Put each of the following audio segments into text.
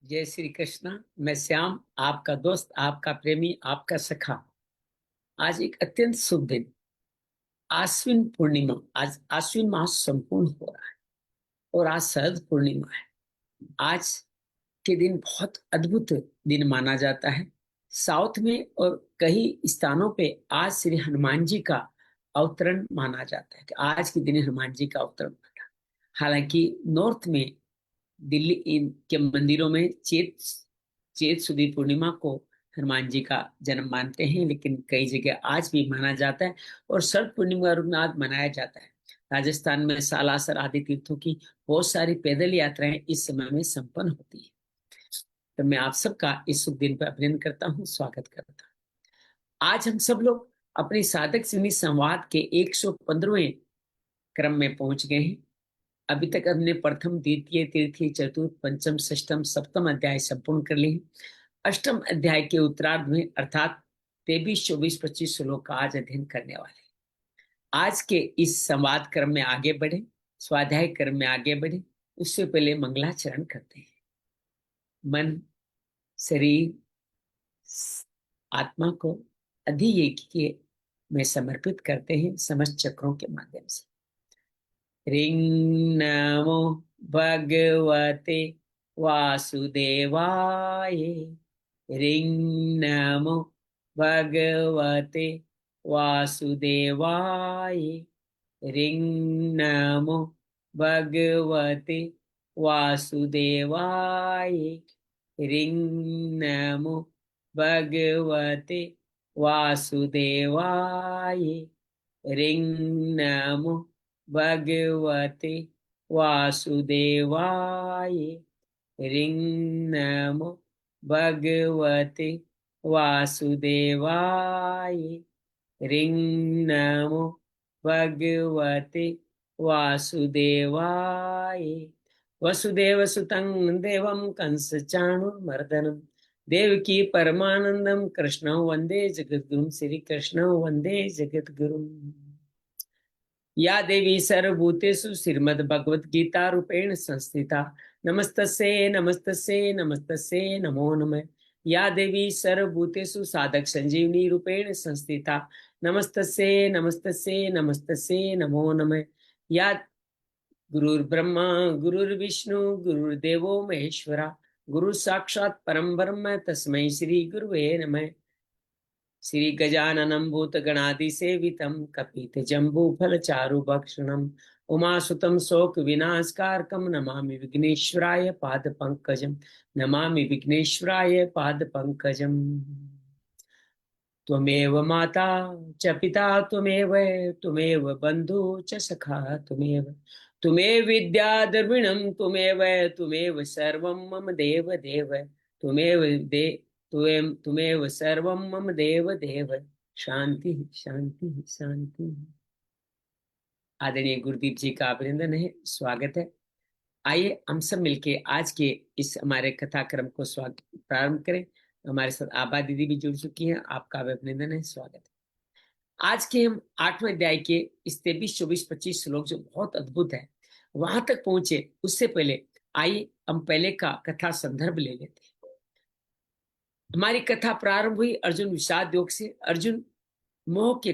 जय श्री कृष्ण। मैं श्याम, आपका दोस्त, आपका प्रेमी, आपका सखा। आज एक अत्यंत शुभ दिन, आश्विन पूर्णिमा। आज आश्विन मास संपूर्ण हो रहा है और आज शरद पूर्णिमा है। आज के दिन बहुत अद्भुत दिन माना जाता है। साउथ में और कई स्थानों पे आज श्री हनुमान जी का अवतरण माना जाता है कि आज के दिन हनुमान जी का अवतरण हुआ था। हालांकि नॉर्थ में दिल्ली इन के मंदिरों में चेत चेत सुदी पूर्णिमा को हनुमान जी का जन्म मानते हैं, लेकिन कई जगह आज भी माना जाता है। और शरद पूर्णिमा का रूप आज मनाया जाता है। राजस्थान में सालासर आदि तीर्थों की बहुत सारी पैदल यात्राएं इस समय में संपन्न होती है। तो मैं आप सबका इस शुभ दिन पर अभिनंदन करता हूँ, स्वागत करता हूँ। आज हम सब लोग अपनी साधक सिंधी संवाद के 115वें क्रम में पहुंच गए हैं। अभी तक हमने प्रथम, द्वितीय, तृतीय, चतुर्थ, पंचम, षष्टम, सप्तम अध्याय संपूर्ण कर लिए हैं। अष्टम अध्याय के उत्तरार्ध में अर्थात 23, 24, 25 श्लोक का आज अध्ययन करने वाले हैं। आज के इस संवाद क्रम में आगे बढ़े, स्वाध्याय क्रम में आगे बढ़े, उससे पहले मंगलाचरण करते हैं। मन, शरीर, आत्मा को अधिएकी में समर्पित करते हैं समस्त चक्रों के माध्यम से। ह्रीं नमो भगवते वासुदेवाय। ह्रीं नमो भगवते वासुदेवाय। ह्रीं नमो भगवते वासुदेवाय। ह्रीं नमो भगवते वासुदेवाय। ह्रीं नमो भगवते वासुदेवाय। ह्रीं नमो भगवते वासुदेवाय। ह्रीं नमो भगवते वासुदेवाय। वसुदेव सुतं देवं कंसचाणूरमर्दनं देवकी परमानंदं कृष्णं वंदे जगद्गुरुं। श्री कृष्णं वंदे जगद्गुरुम्। या देवी सर्वभूतेषु श्रीमद्भगवद्गीता रूपेण संस्थिता नमस्तस्यै नमस्तस्यै नमस्तस्यै नमो नमः। या देवी सर्वभूतेषु साधक संजीवनी रूपेण संस्थिता नमस्तस्यै नमस्तस्यै नमस्तस्यै नमो नमः। या गुरुर्ब्रह्मा गुरुर्विष्णु गुरुर्देवो महेश्वरा गुरु साक्षात् परम ब्रह्म तस्मै श्री गुरुवे नमः। श्री गजाननं भूतगणादिसेवितं कपितजम्बूफलचारुभक्षणं उमासुतं शोकविनाशकारकं नमामि विघ्नेश्वराय पादपङ्कजं। नमामि विघ्नेश्वराय पादपङ्कजम्। त्वमेव माता च पिता त्वमेव, त्वमेव बन्धु च सखा त्वमेव, त्वमेव विद्या द्रविणं त्वमेव, त्वमेव सर्वं मम देव देव, त्वमेव त्वमेव सर्वं मम देव देव। शांति शांति शांति। आदरणीय गुरुदीप जी का अभिनंदन है, स्वागत है। आइए हम सब मिलके आज के इस हमारे कथाक्रम को स्वागत प्रारंभ करें। हमारे साथ आबा दीदी भी जुड़ चुकी हैं, आपका भी अभिनंदन है, स्वागत है। आज के हम 8वें अध्याय के इस 23, 24, 25 श्लोक जो बहुत अद्भुत है वहां तक पहुंचे, उससे पहले आइए हम पहले का कथा संदर्भ ले लेते हैं। हमारी कथा प्रारंभ हुई अर्जुन विषाद योग से। अर्जुन मोह के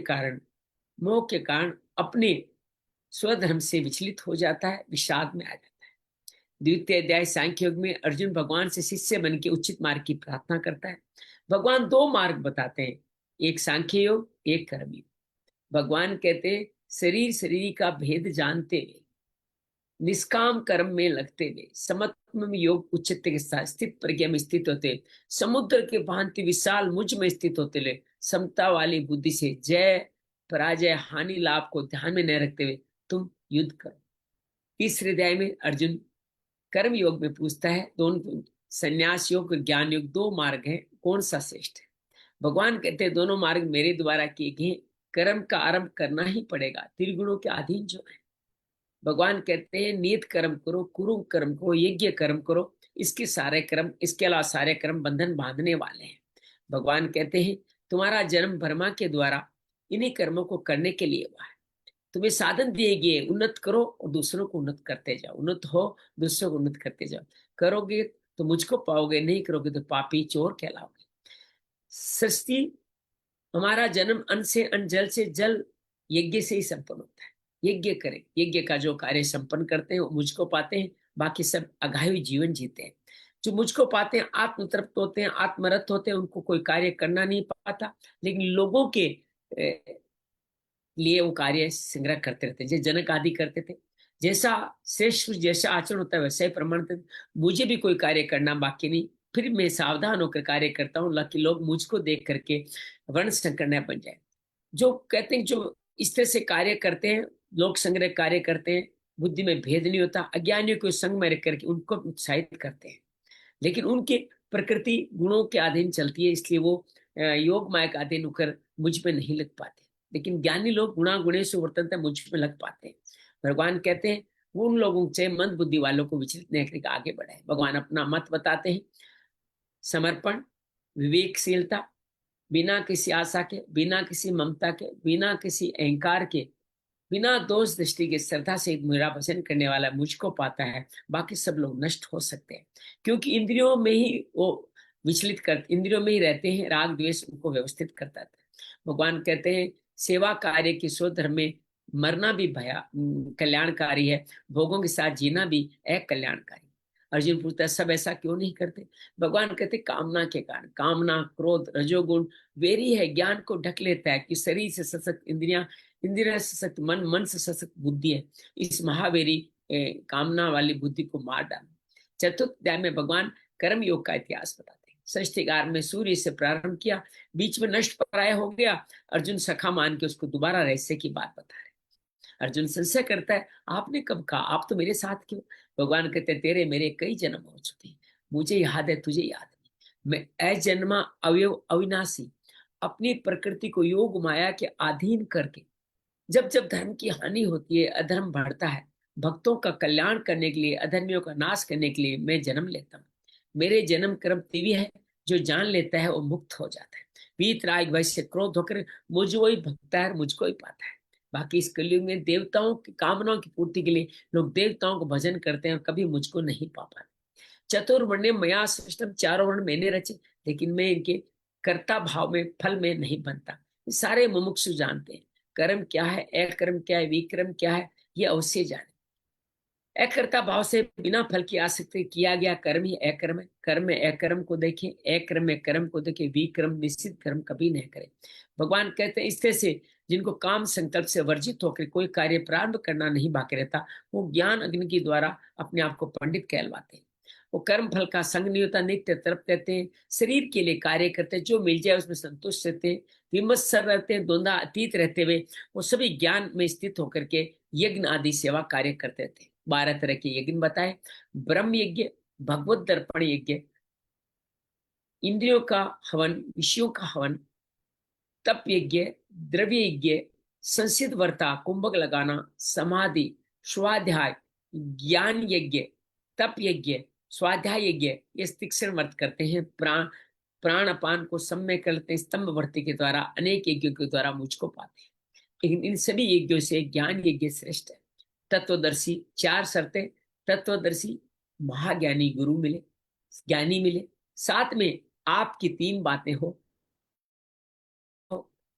कारण अपने स्वधर्म से विचलित हो जाता है, विषाद में आ जाता है। द्वितीय अध्याय सांख्य योग में अर्जुन भगवान से शिष्य बन के उचित मार्ग की प्रार्थना करता है। भगवान दो मार्ग बताते हैं, एक सांख्य योग, एक कर्म योग। भगवान कहते हैं शरीर का भेद जानते हुए, निष्काम कर्म में लगते हुए, समत्व योग उच्चत्त के साथ स्थित प्रज्ञा में स्थित होते, समुद्र के भांति विशाल मुझ में स्थित होते हुए, समता वाली बुद्धि से जय पराजय हानि लाभ को ध्यान में न रखते हुए तुम युद्ध करो। तीसरे अध्याय में अर्जुन कर्म योग में पूछता है, दोनों संन्यास योग और ज्ञान योग दो मार्ग हैं, कौन सा श्रेष्ठ है? भगवान कहते हैं दोनों मार्ग मेरे द्वारा किए गए, कर्म का आरंभ करना ही पड़ेगा, त्रिगुणों के अधीन जो है। भगवान कहते हैं नियत कर्म करो, कुरु कर्म करो, यज्ञ कर्म करो, इसके सारे कर्म, इसके अलावा सारे कर्म बंधन बांधने वाले हैं। भगवान कहते हैं तुम्हारा जन्म ब्रह्मा के द्वारा इन्हीं कर्मों को करने के लिए हुआ है। तुम्हें साधन दिए गए, उन्नत करो और दूसरों को उन्नत करते जाओ, उन्नत हो दूसरों को उन्नत करते जाओ। करोगे तो मुझको पाओगे, नहीं करोगे तो पापी चोर कहलाओगे। सृष्टि, हमारा जन्म अन्न से अन्न, जल से जल, यज्ञ से ही संपन्न होता है। यज्ञ करें, यज्ञ का जो कार्य संपन्न करते हैं वो मुझको पाते हैं, बाकी सब अघायु जीवन जीते हैं। जो मुझको पाते हैं आत्म तृप्त होते हैं, आत्मरत होते हैं, उनको कोई कार्य करना नहीं पाता, लेकिन लोगों के लिए वो कार्य संग्रह करते रहते हैं, जैसे जनक आदि करते थे। जैसा श्रेष्ठ जैसा आचरण होता है वैसा ही प्रमाण थे। मुझे भी कोई कार्य करना बाकी नहीं, फिर मैं सावधान होकर कार्य करता हूँ, कि लोग मुझको देख करके वर्ण संकर न बन जाए। जो कहते हैं, जो इस तरह से कार्य करते हैं, लोक संग्रह कार्य करते हैं, बुद्धि में भेद नहीं होता, अज्ञानियों को संग में रख करके उनको उत्साहित करते हैं, लेकिन उनके प्रकृति गुणों के अधीन चलती है, इसलिए वो योग माया के अधीन होकर मुझ में नहीं लग पाते। लेकिन ज्ञानी लोग गुणा गुणे से वर्तनता मुझ में लग पाते हैं। भगवान कहते हैं वो उन लोगों से मंद बुद्धि वालों को विचलित नहीं करके आगे बढ़ाए। भगवान अपना मत बताते हैं, समर्पण, विवेकशीलता, बिना किसी आशा के, बिना किसी ममता के, बिना किसी अहंकार के, बिना दोष दृष्टि के श्रद्धा से मेरा भजन करने वाला मुझको पाता है। बाकी सब लोग नष्ट हो सकते हैं, क्योंकि इंद्रियों में ही वो विचलित कर, इंद्रियों में ही रहते हैं, राग द्वेष उनको व्यवस्थित करता है। भगवान कहते हैं सेवा कार्य की शोध धर्म में मरना भी भया कल्याणकारी है, भोगों के साथ जीना भी अकल्याणकारी। अर्जुन पूछता है सब ऐसा क्यों नहीं करते? भगवान कहते कामना के कारण, कामना, क्रोध, रजोगुण वेरी है, ज्ञान को ढक लेता है कि शरीर से सशक्त इंद्रियां, इंद्रिया से सशक्त मन, मन से सशक्त बुद्धि है, इस महावेरी कामना वाली बुद्धि को मार डाल। चतुर्थ अध्याय में भगवान कर्म योग का इतिहास बताते हैं। षष्ठीकार में सूर्य से प्रारंभ किया, बीच में नष्ट पराय हो गया, अर्जुन सखा मान के उसको दोबारा रहस्य की बात बता रहे। अर्जुन संशय करता है आपने कब कहा, आप तो मेरे साथ क्यों? भगवान कहते तेरे मेरे कई जन्म हो चुके, मुझे याद है तुझे याद नहीं। मैं अजन्मा अवयव अविनाशी, अपनी प्रकृति को योग माया के अधीन करके जब जब धर्म की हानि होती है, अधर्म बढ़ता है, भक्तों का कल्याण करने के लिए, अधर्मियों का नाश करने के लिए मैं जन्म लेता हूँ। मेरे जन्म कर्म दिव्य है, जो जान लेता है वो मुक्त हो जाता है। वीत राग भय से क्रोध होकर मुझको ही भगता है, मुझको ही पाता है। बाकी इस कलयुग में देवताओं की कामनाओं की पूर्ति के लिए लोग देवताओं को भजन करते हैं और कभी मुझको नहीं पा पाते। चतुर्वर्ण्य मया सृष्टम, चारों वर्ण मैंने रचे, लेकिन मैं इनके कर्ता भाव में, फल में नहीं बनता। ये सारे मुमुक्षु जानते हैं कर्म क्या है, अकर्म क्या है, विक्रम क्या है, ये अवश्य जाने। अकर्ता भाव से बिना फल की आसक्ति किया गया कर्म ही अकर्म है। कर्म में अकर्म को देखें, अकर्म में कर्म को देखें, विक्रम निश्चित कर्म कभी नहीं करें। भगवान कहते हैं इस तरह से जिनको काम संकल्प से वर्जित होकर कोई कार्य प्रारंभ करना नहीं बाकी रहता, वो ज्ञान अग्नि के द्वारा अपने आप को पंडित कहलवाते हैं। वो कर्म फल का संग नहीं होता, नित्य तृप्त रहते हैं, शरीर के लिए कार्य करते हैं, जो मिल जाए उसमें संतुष्ट रहते हैं, विमत्सर रहते हैं, द्वंद्वा अतीत रहते हुए वो सभी ज्ञान में स्थित होकर के यज्ञ आदि सेवा कार्य करते थे। 12 तरह के यज्ञ बताए, ब्रह्म यज्ञ, भगवत दर्पण यज्ञ, इंद्रियों का हवन, विषयों का हवन, तप यज्ञ, द्रव्य यज्ञ, संसिद्ध वर्ता, कुंभक लगाना, समाधि, स्वाध्याय, ज्ञान यज्ञ, तप यज्ञ, स्वाध्याय यज्ञ, ये तीक्ष्ण व्रत करते हैं। प्राण अपान को सम्य करते हैं, स्तंभ वर्ती के द्वारा, अनेक यज्ञों के द्वारा मुझको पाते हैं। लेकिन इन सभी यज्ञों से ज्ञान यज्ञ श्रेष्ठ है। तत्वदर्शी, 4 शर्तें, तत्वदर्शी, महाज्ञानी गुरु मिले, ज्ञानी मिले, साथ में आपकी 3 बातें हो,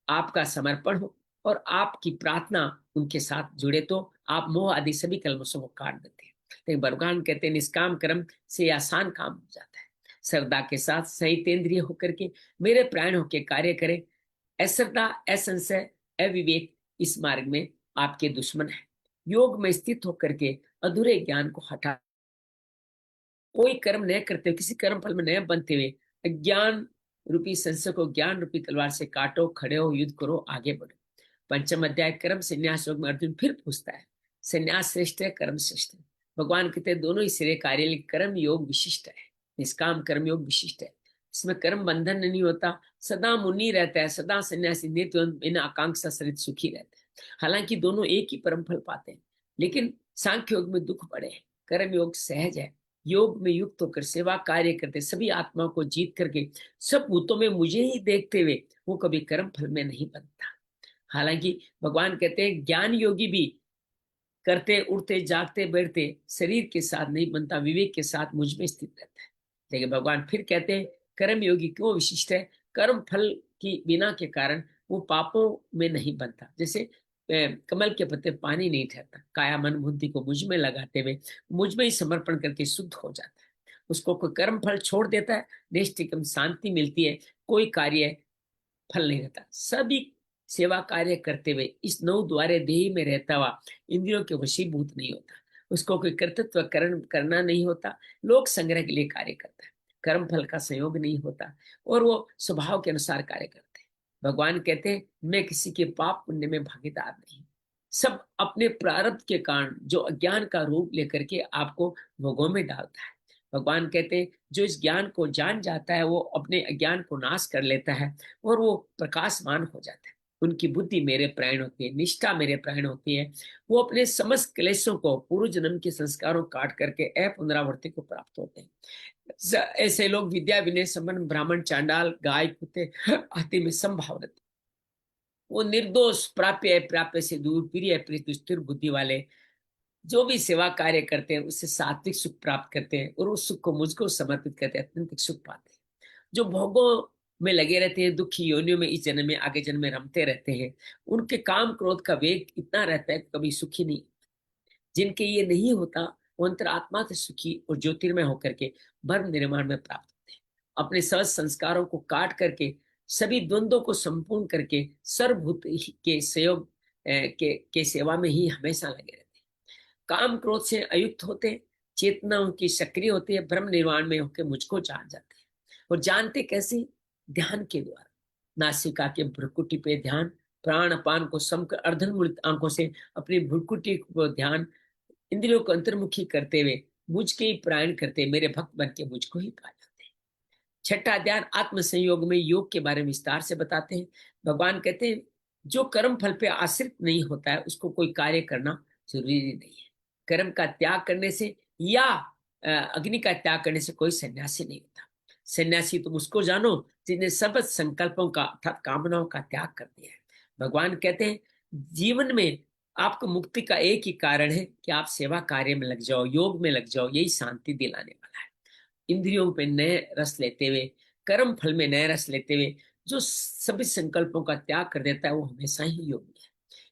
आपका समर्पण हो और आपकी प्रार्थना उनके साथ जुड़े, तो आप मोह आदि सभी कलमशों को काट देते हैं। लेकिन भगवान कहते हैं निष्काम कर्म से आसान काम हो जाता है। श्रद्धा के साथ सहितेंद्रिय होकर के मेरे प्राण होकर कार्य करें। अश्रद्धा, असंशय, अविवेक इस मार्ग में आपके दुश्मन है। योग में स्थित होकर के अधूरे ज्ञान को हटा, कोई कर्म न करते हुए, किसी कर्म फल में न बनते हुए अज्ञान रूपी संशय को ज्ञान रूपी तलवार से काटो, खड़े हो, युद्ध करो, आगे बढ़ो। पंचम अध्याय कर्म संन्यास योग में अर्जुन फिर पूछता है संन्यास श्रेष्ठ है, कर्म श्रेष्ठ है? भगवान कहते हैं दोनों ही श्रेय कार्य, लेकिन कर्म योग विशिष्ट है, निष्काम कर्म योग विशिष्ट है। इसमें कर्म बंधन नहीं होता, सदा मुनि रहता है, सदा सन्यासी नित्य बिना आकांक्षा सहित सुखी रहता है। हालांकि दोनों एक ही परम फल पाते हैं, लेकिन सांख्य योग में दुख बड़े हैं, कर्म योग सहज है। योग में युक्त होकर सेवा कार्य करते, सभी आत्माओं को जीत करके सब भूतों में मुझे ही देखते हुए वो कभी कर्म फल में नहीं बनता। हालांकि भगवान कहते हैं ज्ञान योगी भी करते, उठते, जागते, बैठते शरीर के साथ नहीं बनता, विवेक के साथ मुझ में स्थित रहता है। लेकिन भगवान फिर कहते हैं कर्म योगी क्यों विशिष्ट है। कर्म फल की बिना के कारण वो पापों में नहीं बनता। जैसे कमल के पत्ते पानी नहीं ठहरता, काया मन बुद्धि को मुझ में लगाते हुए मुझ में ही समर्पण करके शुद्ध हो जाता है। उसको कोई कर्म फल छोड़ देता है, निष्ठिकम शांति मिलती है, कोई कार्य फल नहीं रहता। सभी सेवा कार्य करते हुए इस नौ द्वारे देह में रहता हुआ इंद्रियों के वशीभूत नहीं होता। उसको कोई कर्तृत्व करना नहीं होता, लोक संग्रह के लिए कार्य करता है। कर्म फल का संयोग नहीं होता और वो स्वभाव के अनुसार कार्य करते हैं। भगवान कहते हैं मैं किसी के पाप पुण्य में भागीदार नहीं। सब अपने प्रारब्ध के कारण जो अज्ञान का रूप लेकर के आपको भोगों में डालता है। भगवान कहते हैं जो इस ज्ञान को जान जाता है वो अपने अज्ञान को नाश कर लेता है और वो प्रकाशमान हो जाता है। उनकी बुद्धि मेरे प्राण होती है, निष्ठा मेरे प्राण होती है। वो अपने समस्त क्लेशों को, पूर्व जन्म के संस्कारों काट करके अपुनरावृत्ति को प्राप्त होते हैं। ऐसे लोग विद्या विनय संपन्न ब्राह्मण, चांडाल, गाय, कुत्ते आदि में समभाव रहते। वो निर्दोष, प्राप्य है प्राप्य से दूर, प्रिय है प्रिय, स्थिर बुद्धि वाले जो भी सेवा कार्य करते हैं उससे सात्विक सुख प्राप्त करते हैं और उस सुख को मुझको समर्पित करते हैं, अत्यंत सुख पाते हैं। जो भोगों में लगे रहते हैं, दुखी योनियों में इस जन्म में आगे जन्म में रमते रहते हैं, उनके काम क्रोध का वेग इतना रहता है कि कभी सुखी नहीं। जिनके ये नहीं होता वो अंतरात्मा से सुखी और ज्योतिर्मय होकर के ब्रह्म निर्माण में प्राप्त होते हैं। अपने सहज संस्कारों को काट करके सभी द्वंद्वों को संपूर्ण करके सर्वभूत के सहयोग के सेवा में ही हमेशा लगे रहते हैं। काम क्रोध से अयुक्त होते, चेतना उनकी सक्रिय होती है, ब्रह्म निर्वाण में होकर मुझको जान जाते हैं। और जानते कैसे? ध्यान के द्वारा। नासिका के भ्रुकुटी पे ध्यान, प्राण अपान को सम कर अर्धमुलित आंखों से अपनी भ्रुकुटी को ध्यान, इंद्रियों को अंतर्मुखी करते हुए मुझ के ही प्राण करते मेरे भक्त बन के मुझको ही पा जाते हैं। छठा अध्याय आत्म संयोग में योग के बारे में विस्तार से बताते हैं। भगवान कहते हैं जो कर्म फल पे आश्रित नहीं होता है उसको कोई कार्य करना जरूरी नहीं है। कर्म का त्याग करने से या अग्नि का त्याग करने से कोई सन्यासी नहीं होता। सन्यासी तुम उसको जानो जिन्हें सब संकल्पों का अर्थात कामनाओं का त्याग कर दिया है। भगवान कहते हैं जीवन में आपको मुक्ति का एक ही कारण है कि आप सेवा कार्य में लग जाओ, योग में लग जाओ, यही शांति दिलाने वाला है। इंद्रियों पे नए रस लेते हुए, कर्म फल में नए रस लेते हुए जो सभी संकल्पों का त्याग कर देता है वो हमेशा ही योगी है।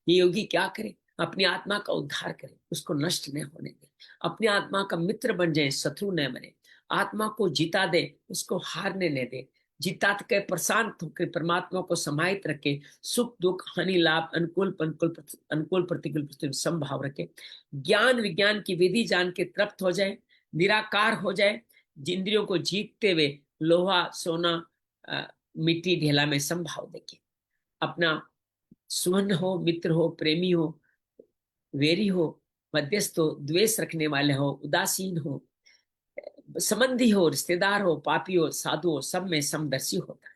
ये योगी क्या करे? अपनी आत्मा का उद्धार करे, उसको नष्ट न होने दे, अपनी आत्मा का मित्र बन जाए, शत्रु न बने, आत्मा को जिता दे, उसको हारने न दे, जिता के प्रशांत होकर परमात्मा को समाहित रखे, सुख दुख हानि लाभ अनुकूल अनुकूल प्रतिकूल संभाव रखे, ज्ञान विज्ञान की विधि जान के तृप्त हो जाए, निराकार हो जाए, इंद्रियों को जीतते हुए लोहा सोना मिट्टी ढेला में संभाव देखे। अपना सुहन हो, मित्र हो, प्रेमी हो, वेरी हो, मध्यस्थ हो, द्वेष रखने वाले हो, उदासीन हो, संबंधी हो, रिश्तेदार हो, पापी हो, साधु हो, सब में समदर्शी होता है।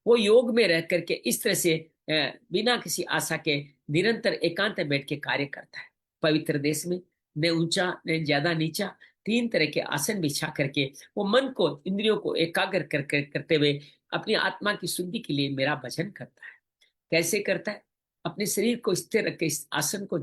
वो योग में रह करके इस तरह से बिना किसी आशा के निरंतर एकांत में बैठ के कार्य करता है। पवित्र देश में न ऊंचा न ज्यादा नीचा, तीन तरह के आसन बिछा करके वो मन को इंद्रियों को एकाग्र करते हुए अपनी आत्मा की शुद्धि के लिए मेरा भजन करता है। कैसे करता है? अपने शरीर को स्थिर रख के इस आसन को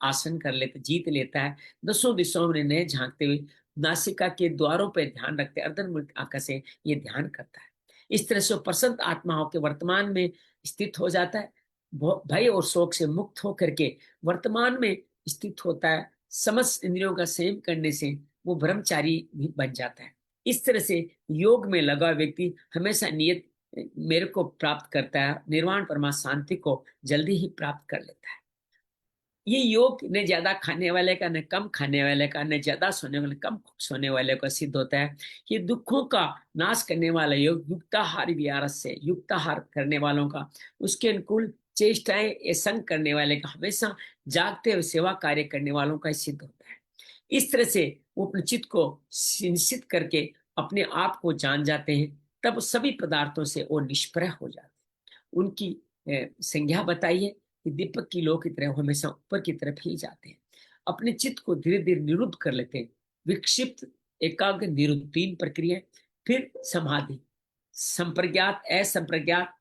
आसन कर लेता, जीत लेता है। दसों दिशाओं में नए झांकते हुए नासिका के द्वारों पर ध्यान रखते अर्धन आंख से ये ध्यान करता है। इस तरह से प्रसन्न आत्माओं के वर्तमान में स्थित हो जाता है। भय और शोक से मुक्त होकर के वर्तमान में स्थित होता है। समस्त इंद्रियों का संयम करने से वो ब्रह्मचारी भी बन जाता है। इस तरह से योग में लगा व्यक्ति हमेशा नियत मेरे को प्राप्त करता है, निर्वाण परमा शांति को जल्दी ही प्राप्त कर लेता है। ये योग न ज्यादा खाने वाले का, न कम खाने वाले का, न ज्यादा सोने वाले कम सोने वाले का सिद्ध होता है। ये दुखों का नाश करने वाला योग युक्ताहार विहारस से, युक्ताहार करने वालों का, उसके अनुकूल चेष्टाएं ये संग करने वाले का, हमेशा जागते हुए सेवा कार्य करने वालों का सिद्ध होता है। इस तरह से वो अपने चित्त को निश्चित करके अपने आप को जान जाते हैं। तब सभी पदार्थों से वो निष्प्रह हो जाते हैं। उनकी संज्ञा बताइए कि दीपक की लौ की तरह हमेशा ऊपर की तरफ ही जाते हैं। अपने चित्त को धीरे धीरे निरुद्ध कर लेते हैं। विक्षिप्त, एकाग्र, निरुद्ध, तीन प्रक्रिया। फिर समाधि, संप्रज्ञात, असंप्रज्ञात,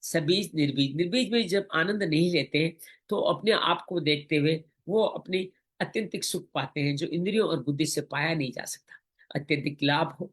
सबीज, निर्बीज। निर्बीज में जब आनंद नहीं लेते हैं तो अपने आप को देखते हुए वो अपनी अत्यंतिक सुख पाते हैं जो इंद्रियों और बुद्धि से पाया नहीं जा सकता। अत्यंतिक लाभ हो,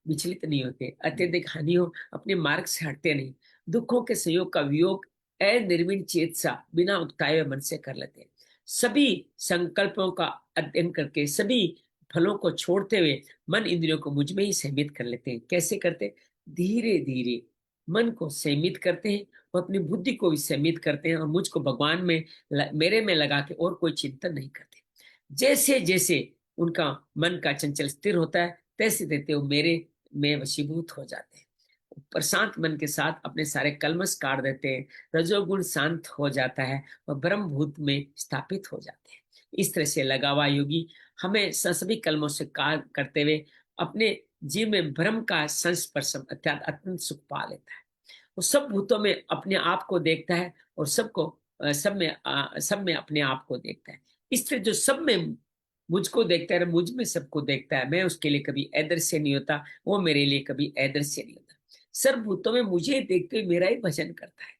विचलित नहीं होते, अत्यधिक हानि हो अपने मार्ग से हटते नहीं, दुखों के संयोग का वियोग अनिर्विण चेत सा बिना उकताए हुए मन से कर लेते हैं। सभी संकल्पों का अध्ययन करके सभी फलों को छोड़ते हुए मन इंद्रियों को मुझ में ही सीमित कर लेते हैं। कैसे करते? धीरे धीरे मन को सीमित करते हैं और अपनी बुद्धि को भी सीमित करते हैं और मुझको भगवान में मेरे में लगा के और कोई चिंतन नहीं करते। जैसे जैसे उनका मन का चंचल स्थिर होता है तैसे तैसे वो मेरे में वशीभूत हो जाते हैं। प्रशांत मन के साथ अपने सारे कलमश काट देते हैं, रजोगुण शांत हो जाता है और ब्रह्म भूत में स्थापित हो जाते हैं। इस तरह से लगा हुआ योगी हमें सभी कलमों से कार्य करते हुए अपने जीव में ब्रह्म का संस्पर्श अर्थात अत्यंत सुख पा लेता है। वो सब भूतों में अपने आप को देखता है और सबको सब में अपने आप को देखता है। इस तरह जो सब में मुझको देखता है, मुझ में सबको देखता है, मैं उसके लिए कभी अदृश्य नहीं होता, वो मेरे लिए कभी अदृश्य नहीं होता। सर्वभूतों में मुझे देखते हुए मेरा ही भजन करता है,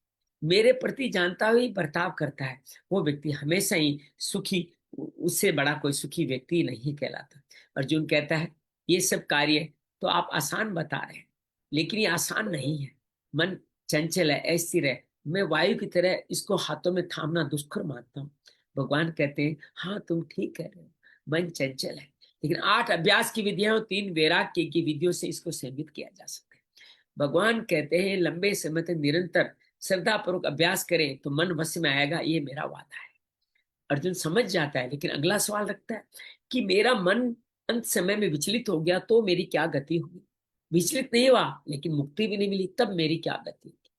मेरे प्रति जानता हुए ही बर्ताव करता है, वो व्यक्ति हमेशा ही सुखी, उससे बड़ा कोई सुखी व्यक्ति नहीं कहलाता। अर्जुन कहता है ये सब कार्य तो आप आसान बता रहे हैं, लेकिन ये आसान नहीं है। मन चंचल है, अस्थिर है, मैं वायु की तरह इसको हाथों में थामना दुष्कर मानता हूँ। भगवान कहते हैं हाँ तुम ठीक कह रहे हो, मन चंचल है, लेकिन 8 अभ्यास की विधियां और 3 वैराग्य की विधियों से इसको सीमित किया जा सकता है। भगवान कहते हैं लंबे समय तक निरंतर श्रद्धा पूर्वक अभ्यास करें तो मन वश में आएगा, ये मेरा वादा है। अर्जुन समझ जाता है, लेकिन अगला सवाल रखता है कि मेरा मन अंत समय में विचलित हो गया तो मेरी क्या गति होगी? विचलित नहीं हुआ लेकिन मुक्ति भी नहीं मिली, तब मेरी क्या गति होगी?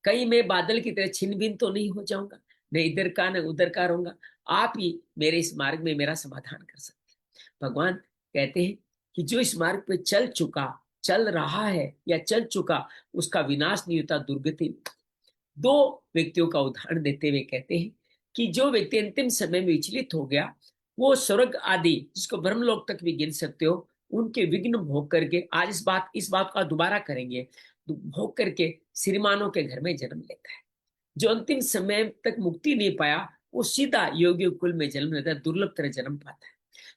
कहीं मैं बादल की तरह छिन्न भिन्न तो नहीं हो जाऊंगा, न इधर का न उधर का रहूंगा। आप ही मेरे इस मार्ग में मेरा समाधान कर सकते हैं। भगवान कहते हैं कि जो इस मार्ग पे चल चुका, चल रहा है या चल चुका, उसका विनाश नहीं होता, दुर्गति नहीं होती। 2 व्यक्तियों का उदाहरण देते हुए कहते हैं कि जो व्यक्ति अंतिम समय में विचलित हो गया, वो स्वर्ग आदि जिसको ब्रह्मलोक तक भी गिन सकते हो, उनके विघ्न भोग करके, आज इस बात का दोबारा करेंगे, भोग करके श्रीमानों के घर में जन्म लेता है। जो अंतिम समय तक मुक्ति नहीं पाया, वो सीधा योगी कुल में जन्म लेता है, दुर्लभ तरह जन्म पाता है।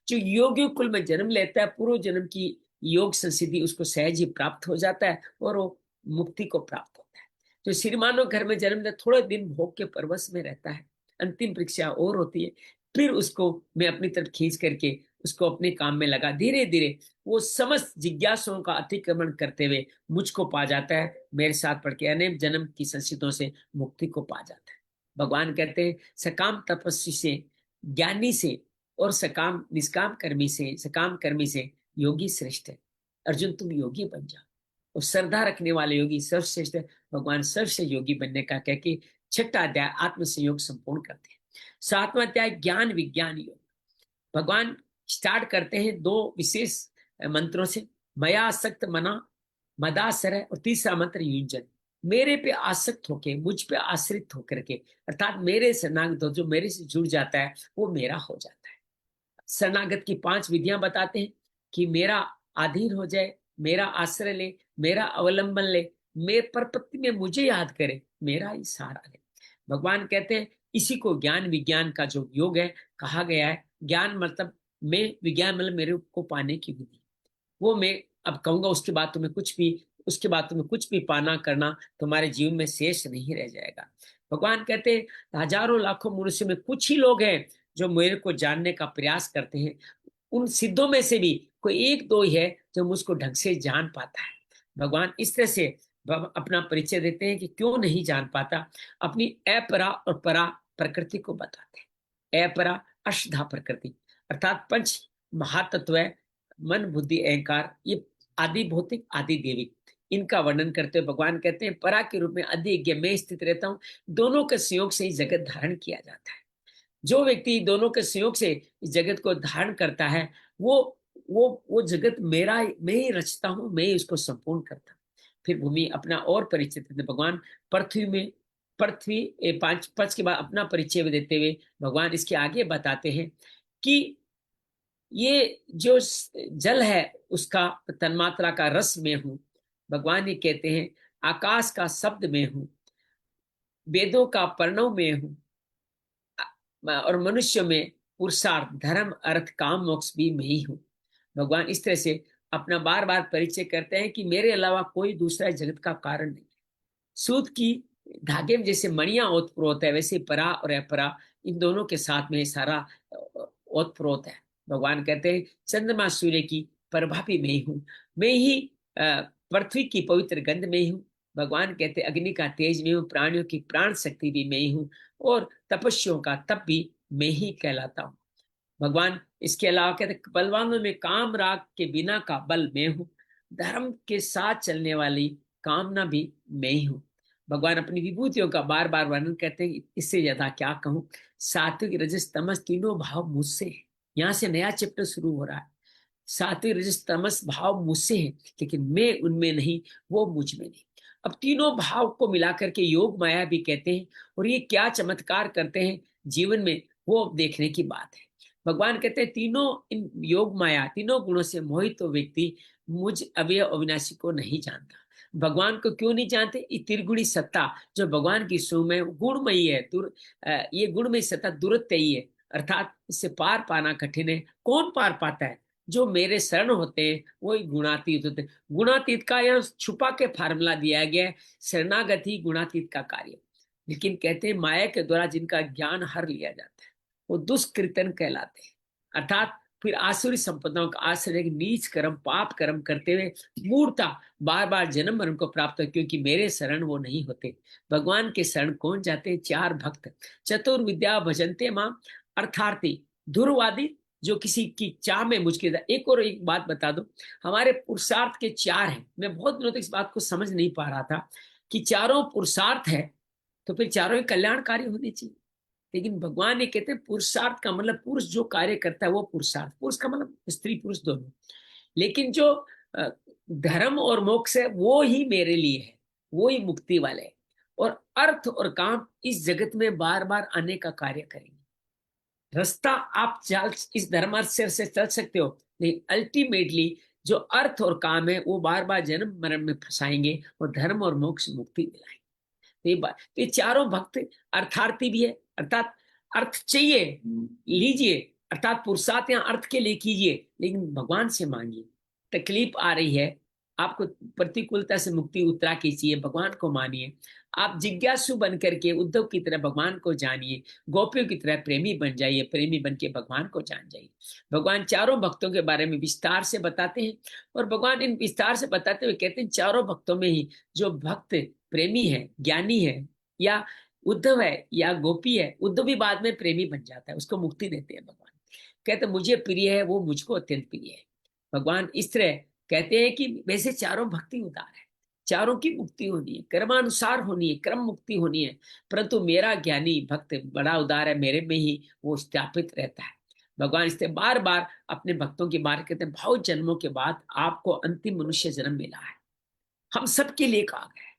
जो योगी कुल में जन्म लेता है, पूर्व जन्म की योग संसिद्धि उसको सहज ही प्राप्त हो जाता है और वो मुक्ति को प्राप्त होता है। जो श्रीमानों घर में जन्म लेता, थोड़े दिन भोग के परवश में रहता है, अंतिम परीक्षा और होती है, फिर उसको मैं अपनी तरफ खींच करके उसको अपने काम में लगा, धीरे धीरे वो समस्त जिज्ञासाओं का अतिक्रमण करते हुए मुझको पा जाता है, मेरे साथ पढ़ के अनेक जन्म की संसिद्धों से मुक्ति को पा जाता है। भगवान कहते हैं सकाम तपस्वी से, ज्ञानी से और सकाम निष्काम कर्मी से, सकाम कर्मी से योगी श्रेष्ठ है। अर्जुन तुम योगी बन जाओ, और श्रद्धा रखने वाले योगी सर्वश्रेष्ठ है। भगवान सर्वश्रेष्ठ योगी बनने का कह के 6वां अध्याय आत्म संयोग संपूर्ण करते हैं। 7वां अध्याय ज्ञान विज्ञान योग। भगवान स्टार्ट करते हैं 2 विशेष मंत्रों से, मया आसक्त मना मदासर है, और तीसरा मंत्र युंजन। मेरे पे आसक्त होके, मुझ पे आश्रित होकर के, अर्थात मेरे शरणागत जो मेरे से जुड़ जाता है वो मेरा हो जाता है। शरणागत की 5 विधियां बताते हैं कि मेरा अधीन हो जाए, मेरा आश्रय ले, मेरा अवलंबन ले, मेरे परपत्ति में मुझे याद करे, मेरा ही सहारा ले। भगवान कहते हैं इसी को ज्ञान विज्ञान का जो योग है कहा गया है। ज्ञान मतलब मैं, विज्ञान मतलब मेरे को पाने की विधि, वो मैं अब कहूंगा। उसके बाद तुम्हें कुछ भी पाना करना तुम्हारे जीवन में शेष नहीं रह जाएगा। भगवान कहते हैं हजारों लाखों मनुष्य में कुछ ही लोग हैं जो मेरे को जानने का प्रयास करते हैं। उन सिद्धों में से भी कोई 1-2 ही है जो मुझको ढंग से जान पाता है। भगवान इस तरह से अपना परिचय देते हैं कि क्यों नहीं जान पाता, अपनी अपरा और परा प्रकृति को बताते हैं। अपरा अष्टधा प्रकृति, अर्थात पंच महातत्व है, मन बुद्धि अहंकार, ये आदि भौतिक आदि देविक, इनका वर्णन करते हुए भगवान कहते हैं परा के रूप में अधिज्ञ में स्थित रहता हूँ, दोनों के संयोग से ही जगत धारण किया जाता है। जो व्यक्ति दोनों के संयोग से इस जगत को धारण करता है, वो जगत मेरा, मैं ही रचता हूँ, मैं ही उसको संपूर्ण करता हूँ। फिर भूमि अपना और परिचय देते भगवान, पृथ्वी 5 पद के बाद अपना परिचय देते हुए भगवान इसके आगे बताते हैं कि ये जो जल है उसका तन्मात्रा का रस में हूं। भगवान ये कहते हैं आकाश का शब्द में हूं, वेदों का प्रणव में हूं, और मनुष्य में पुरुषार्थ धर्म अर्थ काम मोक्ष भी मैं ही हूं। भगवान इस तरह से अपना बार बार परिचय करते हैं कि मेरे अलावा कोई दूसरा जगत का कारण नहीं। सूत की धागे में जैसे मणियां ओतप्रोत है, वैसे परा और अपरा इन दोनों के साथ में सारा ओतप्रोत है। भगवान कहते हैं चंद्रमा सूर्य की प्रभा भी मैं ही हूँ, मैं ही पृथ्वी की पवित्र गंध में ही हूँ। भगवान कहते हैं अग्नि का तेज में हूँ, प्राणियों की प्राण शक्ति भी मैं ही हूँ, और तपस्वियों का तप भी मैं ही कहलाता हूँ। भगवान इसके अलावा कहते बलवानों में काम राग के बिना का बल मैं हूँ, धर्म के साथ चलने वाली कामना भी मैं ही हूँ। भगवान अपनी विभूतियों का बार बार वर्णन करते हैं, इससे ज्यादा क्या कहूँ। सात्विक रजस तमस तीनों भाव मुझसे है। यहाँ से नया चैप्टर शुरू हो रहा है। सात्विक रजस तमस भाव मुझसे है, लेकिन मैं उनमें नहीं, वो मुझ में नहीं। अब तीनों भाव को मिलाकर के योग माया भी कहते हैं, और ये क्या चमत्कार करते हैं जीवन में, वो अब देखने की बात है। भगवान कहते हैं तीनों इन योग माया तीनों गुणों से मोहित तो व्यक्ति मुझ अव्यय अविनाशी को नहीं जानता। भगवान को क्यों नहीं जानते? ये त्रिगुणी सत्ता जो भगवान की स्वयं में गुणमयी है, ये गुणमयी सत्ता दुरत्ययी है, अर्थात इससे पार पाना कठिन है। कौन पार पाता है? जो मेरे शरण होते हैं वही गुणातीत होते हैं। गुणातीत का यहाँ छुपा के फार्मूला दिया गया है, शरणागति गुणातीत का कार्य। लेकिन कहते हैं माया के द्वारा जिनका ज्ञान हर लिया जाता है वो दुष्कृतन कहलाते हैं, अर्थात फिर आसुरी संपदाओं का आश्रय नीच कर्म पाप कर्म करते हुए मूर्ता बार बार जन्म मरण को प्राप्त हो, क्योंकि मेरे शरण वो नहीं होते। भगवान के शरण कौन जाते हैं? चार भक्त। चतुर्विद्या भजनते मां अर्थार्थी ध्रुवादी, जो किसी की चाह में मुझके। एक और एक बात बता दो, हमारे पुरुषार्थ के चार हैं। मैं बहुत दिनों तक इस बात को समझ नहीं पा रहा था कि चारों पुरुषार्थ है तो फिर चारों ही कल्याणकारी होने चाहिए। लेकिन भगवान ये कहते हैं पुरुषार्थ का मतलब पुरुष जो कार्य करता है वो पुरुषार्थ। पुरुष का मतलब स्त्री पुरुष दोनों। लेकिन जो अ, धर्म और मोक्ष है वो ही मेरे लिए है, वो ही मुक्ति वाले है। और अर्थ और काम इस जगत में बार बार आने का कार्य करेंगे। रास्ता आप चाल इस धर्म अर्थ से चल सकते हो, लेकिन अल्टीमेटली जो अर्थ और काम है वो बार बार जन्म मरण में फंसाएंगे और धर्म और मोक्ष मुक्ति दिलाएंगे। तो ये चारों भक्त अर्थार्थी भी है, अर्थात अर्थ चाहिए लीजिए, अर्थात पुरुषार्थ यहाँ अर्थ के लिए कीजिए, लेकिन भगवान से मांगिए। तकलीफ आ रही है आपको, प्रतिकूलता से मुक्ति उतरा की चाहिए, भगवान को मानिए। आप जिज्ञासु बन करके उद्धव की तरह भगवान को जानिए, गोपियों की तरह प्रेमी बन जाइए, प्रेमी बन के भगवान को जान जाइए। भगवान चारों भक्तों के बारे में विस्तार से बताते हैं, और भगवान इन विस्तार से बताते हुए कहते हैं चारों भक्तों में ही जो भक्त प्रेमी है, ज्ञानी है, या उद्धव है या गोपी है, उद्धव भी बाद में प्रेमी बन जाता है, उसको मुक्ति देते हैं भगवान। कहते मुझे प्रिय है वो मुझको अत्यंत प्रिय है। भगवान इस तरह कहते हैं कि वैसे चारों भक्ति उदार है, चारों की मुक्ति होनी है, कर्मानुसार होनी है, क्रम मुक्ति होनी है, परंतु मेरा ज्ञानी भक्त बड़ा उदार है, मेरे में ही वो स्थापित रहता है। भगवान इससे बार बार अपने भक्तों की बात कहते हैं बहुत जन्मों के बाद आपको अंतिम मनुष्य जन्म मिला है, हम सबके लिए कहा गया है,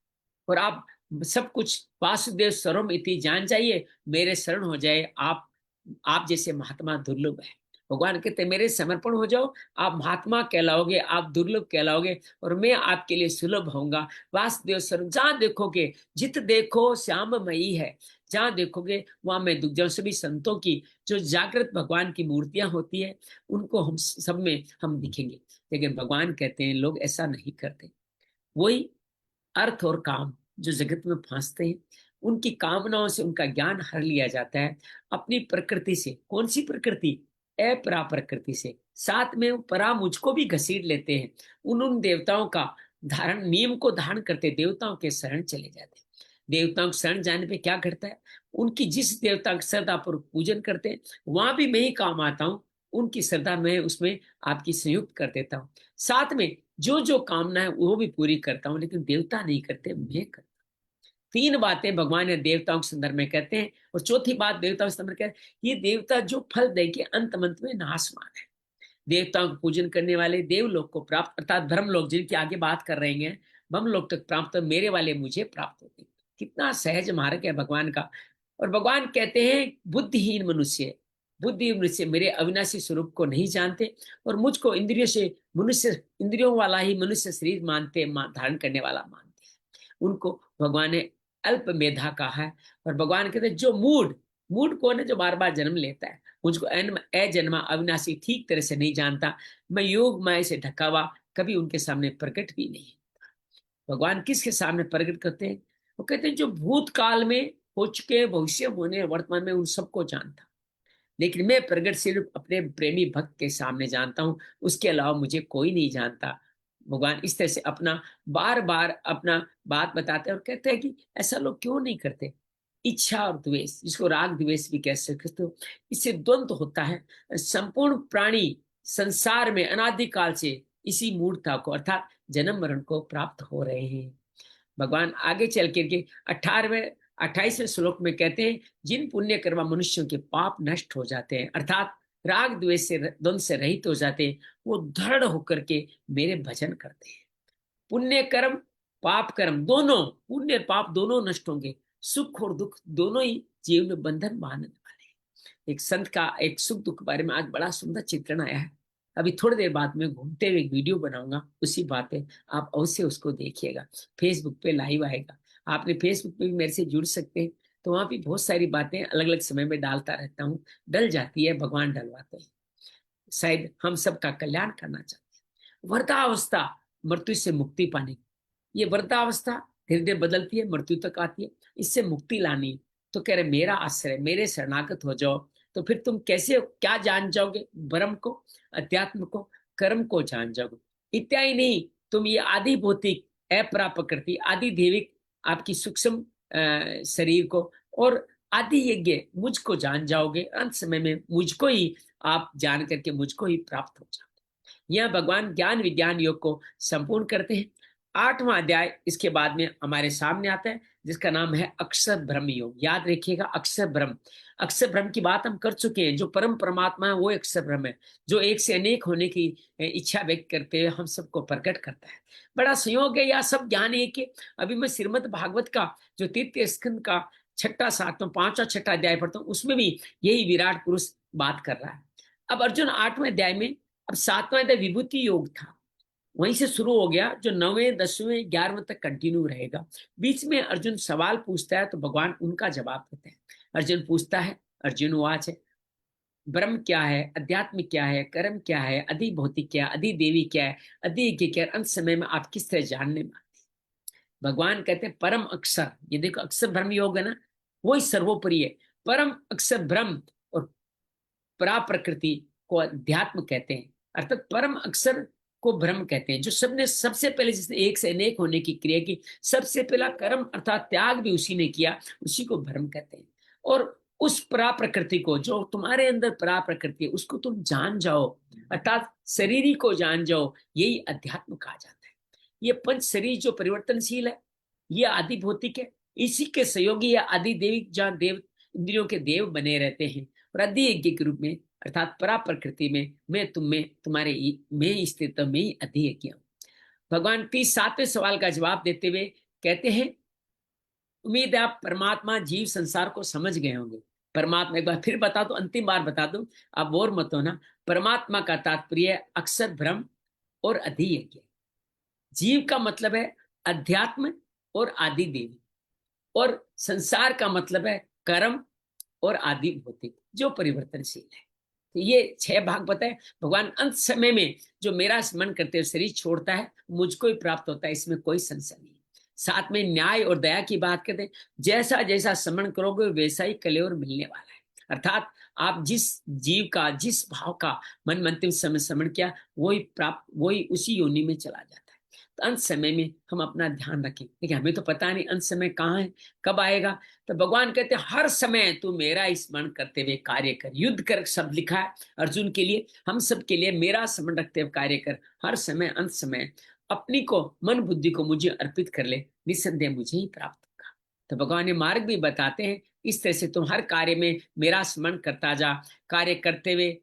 और आप सब कुछ वासुदेव सर्वम इति जान जाइए, मेरे शरण हो जाए। आप जैसे महात्मा दुर्लभ है। भगवान कहते मेरे समर्पण हो जाओ, आप महात्मा कहलाओगे, आप दुर्लभ कहलाओगे, और मैं आपके लिए सुलभ होऊंगा। वासुदेव सर्वम, जहां देखोगे जित देखो श्याममयी है, जहां देखोगे वहां मैं दुख जाऊं। सभी संतों की जो जागृत भगवान की मूर्तियां होती है उनको हम सब में हम दिखेंगे। लेकिन भगवान कहते हैं लोग ऐसा नहीं करते। वही अर्थ और काम जो जगत में फंसते हैं, उनकी कामनाओं से उनका ज्ञान हर लिया जाता है अपनी प्रकृति से। कौन सी प्रकृति? अपरा प्रकृति से। साथ में वो परा मुझको भी घसीट लेते हैं। उन देवताओं का धारण, नियम को धारण करते देवताओं के शरण चले जाते हैं। देवताओं के शरण जाने पे क्या घटता है? उनकी जिस देवता का श्रद्धा पूर्वक पूजन करते हैं वहां भी मैं ही काम आता हूँ, उनकी श्रद्धा में उसमें आपकी संयुक्त कर देता हूँ। साथ में जो जो कामना है वो भी पूरी करता हूँ, लेकिन देवता नहीं करते, मैं करता हूँ। तीन बातें भगवान ने देवताओं के संदर्भ में कहते हैं, और चौथी बात देवताओं के संदर्भ में कहते हैं ये देवता जो फल देंगे अंत मंत में नाशवान है। देवताओं को पूजन करने वाले देवलोक को प्राप्त, अर्थात ब्रह्म लोक जिनकी आगे बात कर रहे हैं, ब्रह्म लोक तक प्राप्त, तो मेरे वाले मुझे प्राप्त होते। कितना सहज मार्ग है भगवान का। और भगवान कहते हैं बुद्धिहीन मनुष्य, बुद्धि मनुष्य मेरे अविनाशी स्वरूप को नहीं जानते, और मुझको इंद्रियों से मनुष्य, इंद्रियों वाला ही मनुष्य शरीर मानते, धारण करने वाला मानते हैं। उनको भगवान ने अल्प मेधा कहा है। और भगवान कहते हैं जो मूड, मूड कौन है? जो बार बार जन्म लेता है, मुझको अजन्मा अविनाशी ठीक तरह से नहीं जानता। मैं योग माया से ढका हुआ कभी उनके सामने प्रकट भी नहीं। भगवान किसके सामने प्रकट करते हैं? वो कहते हैं जो भूतकाल में हो चुके, भविष्य होने, वर्तमान में, उन सबको जानता, लेकिन मैं प्रगट सिर्फ अपने प्रेमी भक्त के सामने जानता हूं, उसके अलावा मुझे कोई नहीं जानता। भगवान इस तरह से अपना बार बार अपना बात बताते हैं और कहते हैं कि ऐसा लोग क्यों नहीं करते। इच्छा और द्वेष, जिसको राग द्वेष भी कह सकते हो, इससे द्वंद्व होता है। संपूर्ण प्राणी संसार में अनादिकाल से इसी मूर्खता को अर्थात जन्म मरण को प्राप्त हो रहे हैं। भगवान आगे चल करके 28वें श्लोक में कहते हैं, जिन पुण्य कर्म मनुष्यों के पाप नष्ट हो जाते हैं, अर्थात राग द्वेष से द्वंद्व से रहित हो जाते हैं, वो दृढ़ होकर के मेरे भजन करते हैं। पुण्य कर्म पाप कर्म दोनों, पुण्य पाप दोनों नष्ट होंगे, सुख और दुख दोनों ही जीवन में बंधन बांधने वाले हैं। एक संत का एक सुख दुख के बारे में आज बड़ा सुंदर चित्रण आया है। अभी थोड़ी देर बाद में घूमते हुए एक वीडियो बनाऊंगा, उसी बात पे आप अवश्य उसको देखिएगा। फेसबुक पे लाइव आएगा, आपने फेसबुक पे भी मेरे से जुड़ सकते हैं। तो वहां भी बहुत सारी बातें अलग अलग समय में डालता रहता हूँ, डल जाती है, भगवान डलवाते हैं। शायद हम सबका कल्याण करना चाहते हैं। वृद्धावस्था मृत्यु से मुक्ति पाने की, ये वृद्धावस्था धीरे धीरे बदलती है, मृत्यु तक आती है, इससे मुक्ति लानी। तो कह रहे मेरा आश्रय, मेरे शरणागत हो जाओ, तो फिर तुम कैसे क्या जान जाओगे? ब्रह्म को, अध्यात्म को, कर्म को जान जाओगे। इत्यादि नहीं, तुम ये आदि भौतिक अपरा प्रकृति आदि देविक आपकी सूक्ष्म शरीर को और आदि यज्ञ मुझको जान जाओगे। अंत समय में मुझको ही आप जान करके मुझको ही प्राप्त हो जाओगे। यह भगवान ज्ञान विज्ञान योग को संपूर्ण करते हैं। 8वां अध्याय इसके बाद में हमारे सामने आता है, जिसका नाम है अक्षर ब्रह्म योग। याद रखिएगा, अक्षर ब्रह्म, अक्षर ब्रह्म की बात हम कर चुके हैं। जो परम परमात्मा है वो अक्षर ब्रह्म है, जो एक से अनेक होने की इच्छा व्यक्त करते हुए हम सबको प्रकट करता है। बड़ा संयोग है, यह सब ज्ञान है कि अभी मैं श्रीमद् भागवत का जो तृतीय स्कंद का 6, 7, 5, 6 अध्याय पढ़ता हूँ, उसमें भी यही विराट पुरुष बात कर रहा है। अब अर्जुन 8वें अध्याय में, अब 7वां अध्याय विभूति योग था, वहीं से शुरू हो गया, जो 9वें 10वें 11वें तक कंटिन्यू रहेगा। बीच में अर्जुन सवाल पूछता है तो भगवान उनका जवाब देते हैं। अर्जुन पूछता है, अर्जुन वाच है, ब्रह्म क्या है, अध्यात्म क्या है, कर्म क्या है, अधि भौतिक क्या, अधि देवी क्या है, अधि यज्ञ क्या है, अंत समय में आप किस तरह जानने में? भगवान कहते हैं परम अक्षर, ये देखो अक्षर ब्रह्म योग है ना, वही सर्वोपरि है। परम अक्षर ब्रह्म और परा प्रकृति को अध्यात्म कहते हैं, अर्थात परम अक्षर को ब्रह्म कहते हैं। जो सबने सबसे पहले जिसने एक से अनेक होने की क्रिया की, सबसे पहला कर्म अर्थात त्याग भी उसी ने किया, उसी को ब्रह्म कहते हैं। और उस परा प्रकृति को, जो तुम्हारे अंदर परा प्रकृति है, उसको तुम जान जाओ, अर्थात शरीरी को जान जाओ, यही अध्यात्म कहा जाता है। ये पंच शरीर जो परिवर्तनशील है, ये आदि भौतिक है, इसी के सहयोगी या आदि देविक, जहाँ देव इंद्रियों के देव बने रहते हैं, और अधि यज्ञ के रूप में अर्थात परा प्रकृति में मैं तुम में तुम्हारे में स्थित में ही अधि यज्ञ हूं। भगवान 37वें सवाल का जवाब देते हुए कहते हैं, उम्मीद है आप परमात्मा जीव संसार को समझ गए होंगे। परमात्मा एक बार फिर बता दो, अंतिम बार बता दो, आप बोर मत होना। परमात्मा का तात्पर्य अक्षर ब्रह्म और अधि यज्ञ। जीव का मतलब है अध्यात्म और आदि देवी, और संसार का मतलब है कर्म और आदि भौतिक जो परिवर्तनशील है। तो ये 6 भाग बताए। भगवान अंत समय में जो मेरा स्मरण करते हुए शरीर छोड़ता है, मुझको ही प्राप्त होता है, इसमें कोई संशय नहीं। साथ में न्याय और दया की बात करते हैं, जैसा जैसा स्मरण करोगे वैसा ही कलेवर मिलने वाला है। अर्थात आप जिस जीव का, जिस भाव का मन अंतिम समय स्मरण किया, वही प्राप्त, वही उसी योनि में चला जाता है। तो अंत समय में हम अपना ध्यान रखें, देखिए हमें तो पता नहीं अंत समय कहाँ है, कब आएगा। तो भगवान कहते हैं हर समय तू मेरा स्मरण करते हुए कार्य कर। युद्ध कर शब्द लिखा है अर्जुन के लिए, हम सब के लिए, मेरा स्मरण रखते हुए कार्य कर। हर समय अंत समय अपनी को, मन बुद्धि को मुझे अर्पित कर ले, निस्संदेह मुझे ही प्राप्त होगा। तो भगवान ये मार्ग भी बताते हैं, इस तरह से तुम हर कार्य में मेरा स्मरण करता जा, कार्य करते हुए।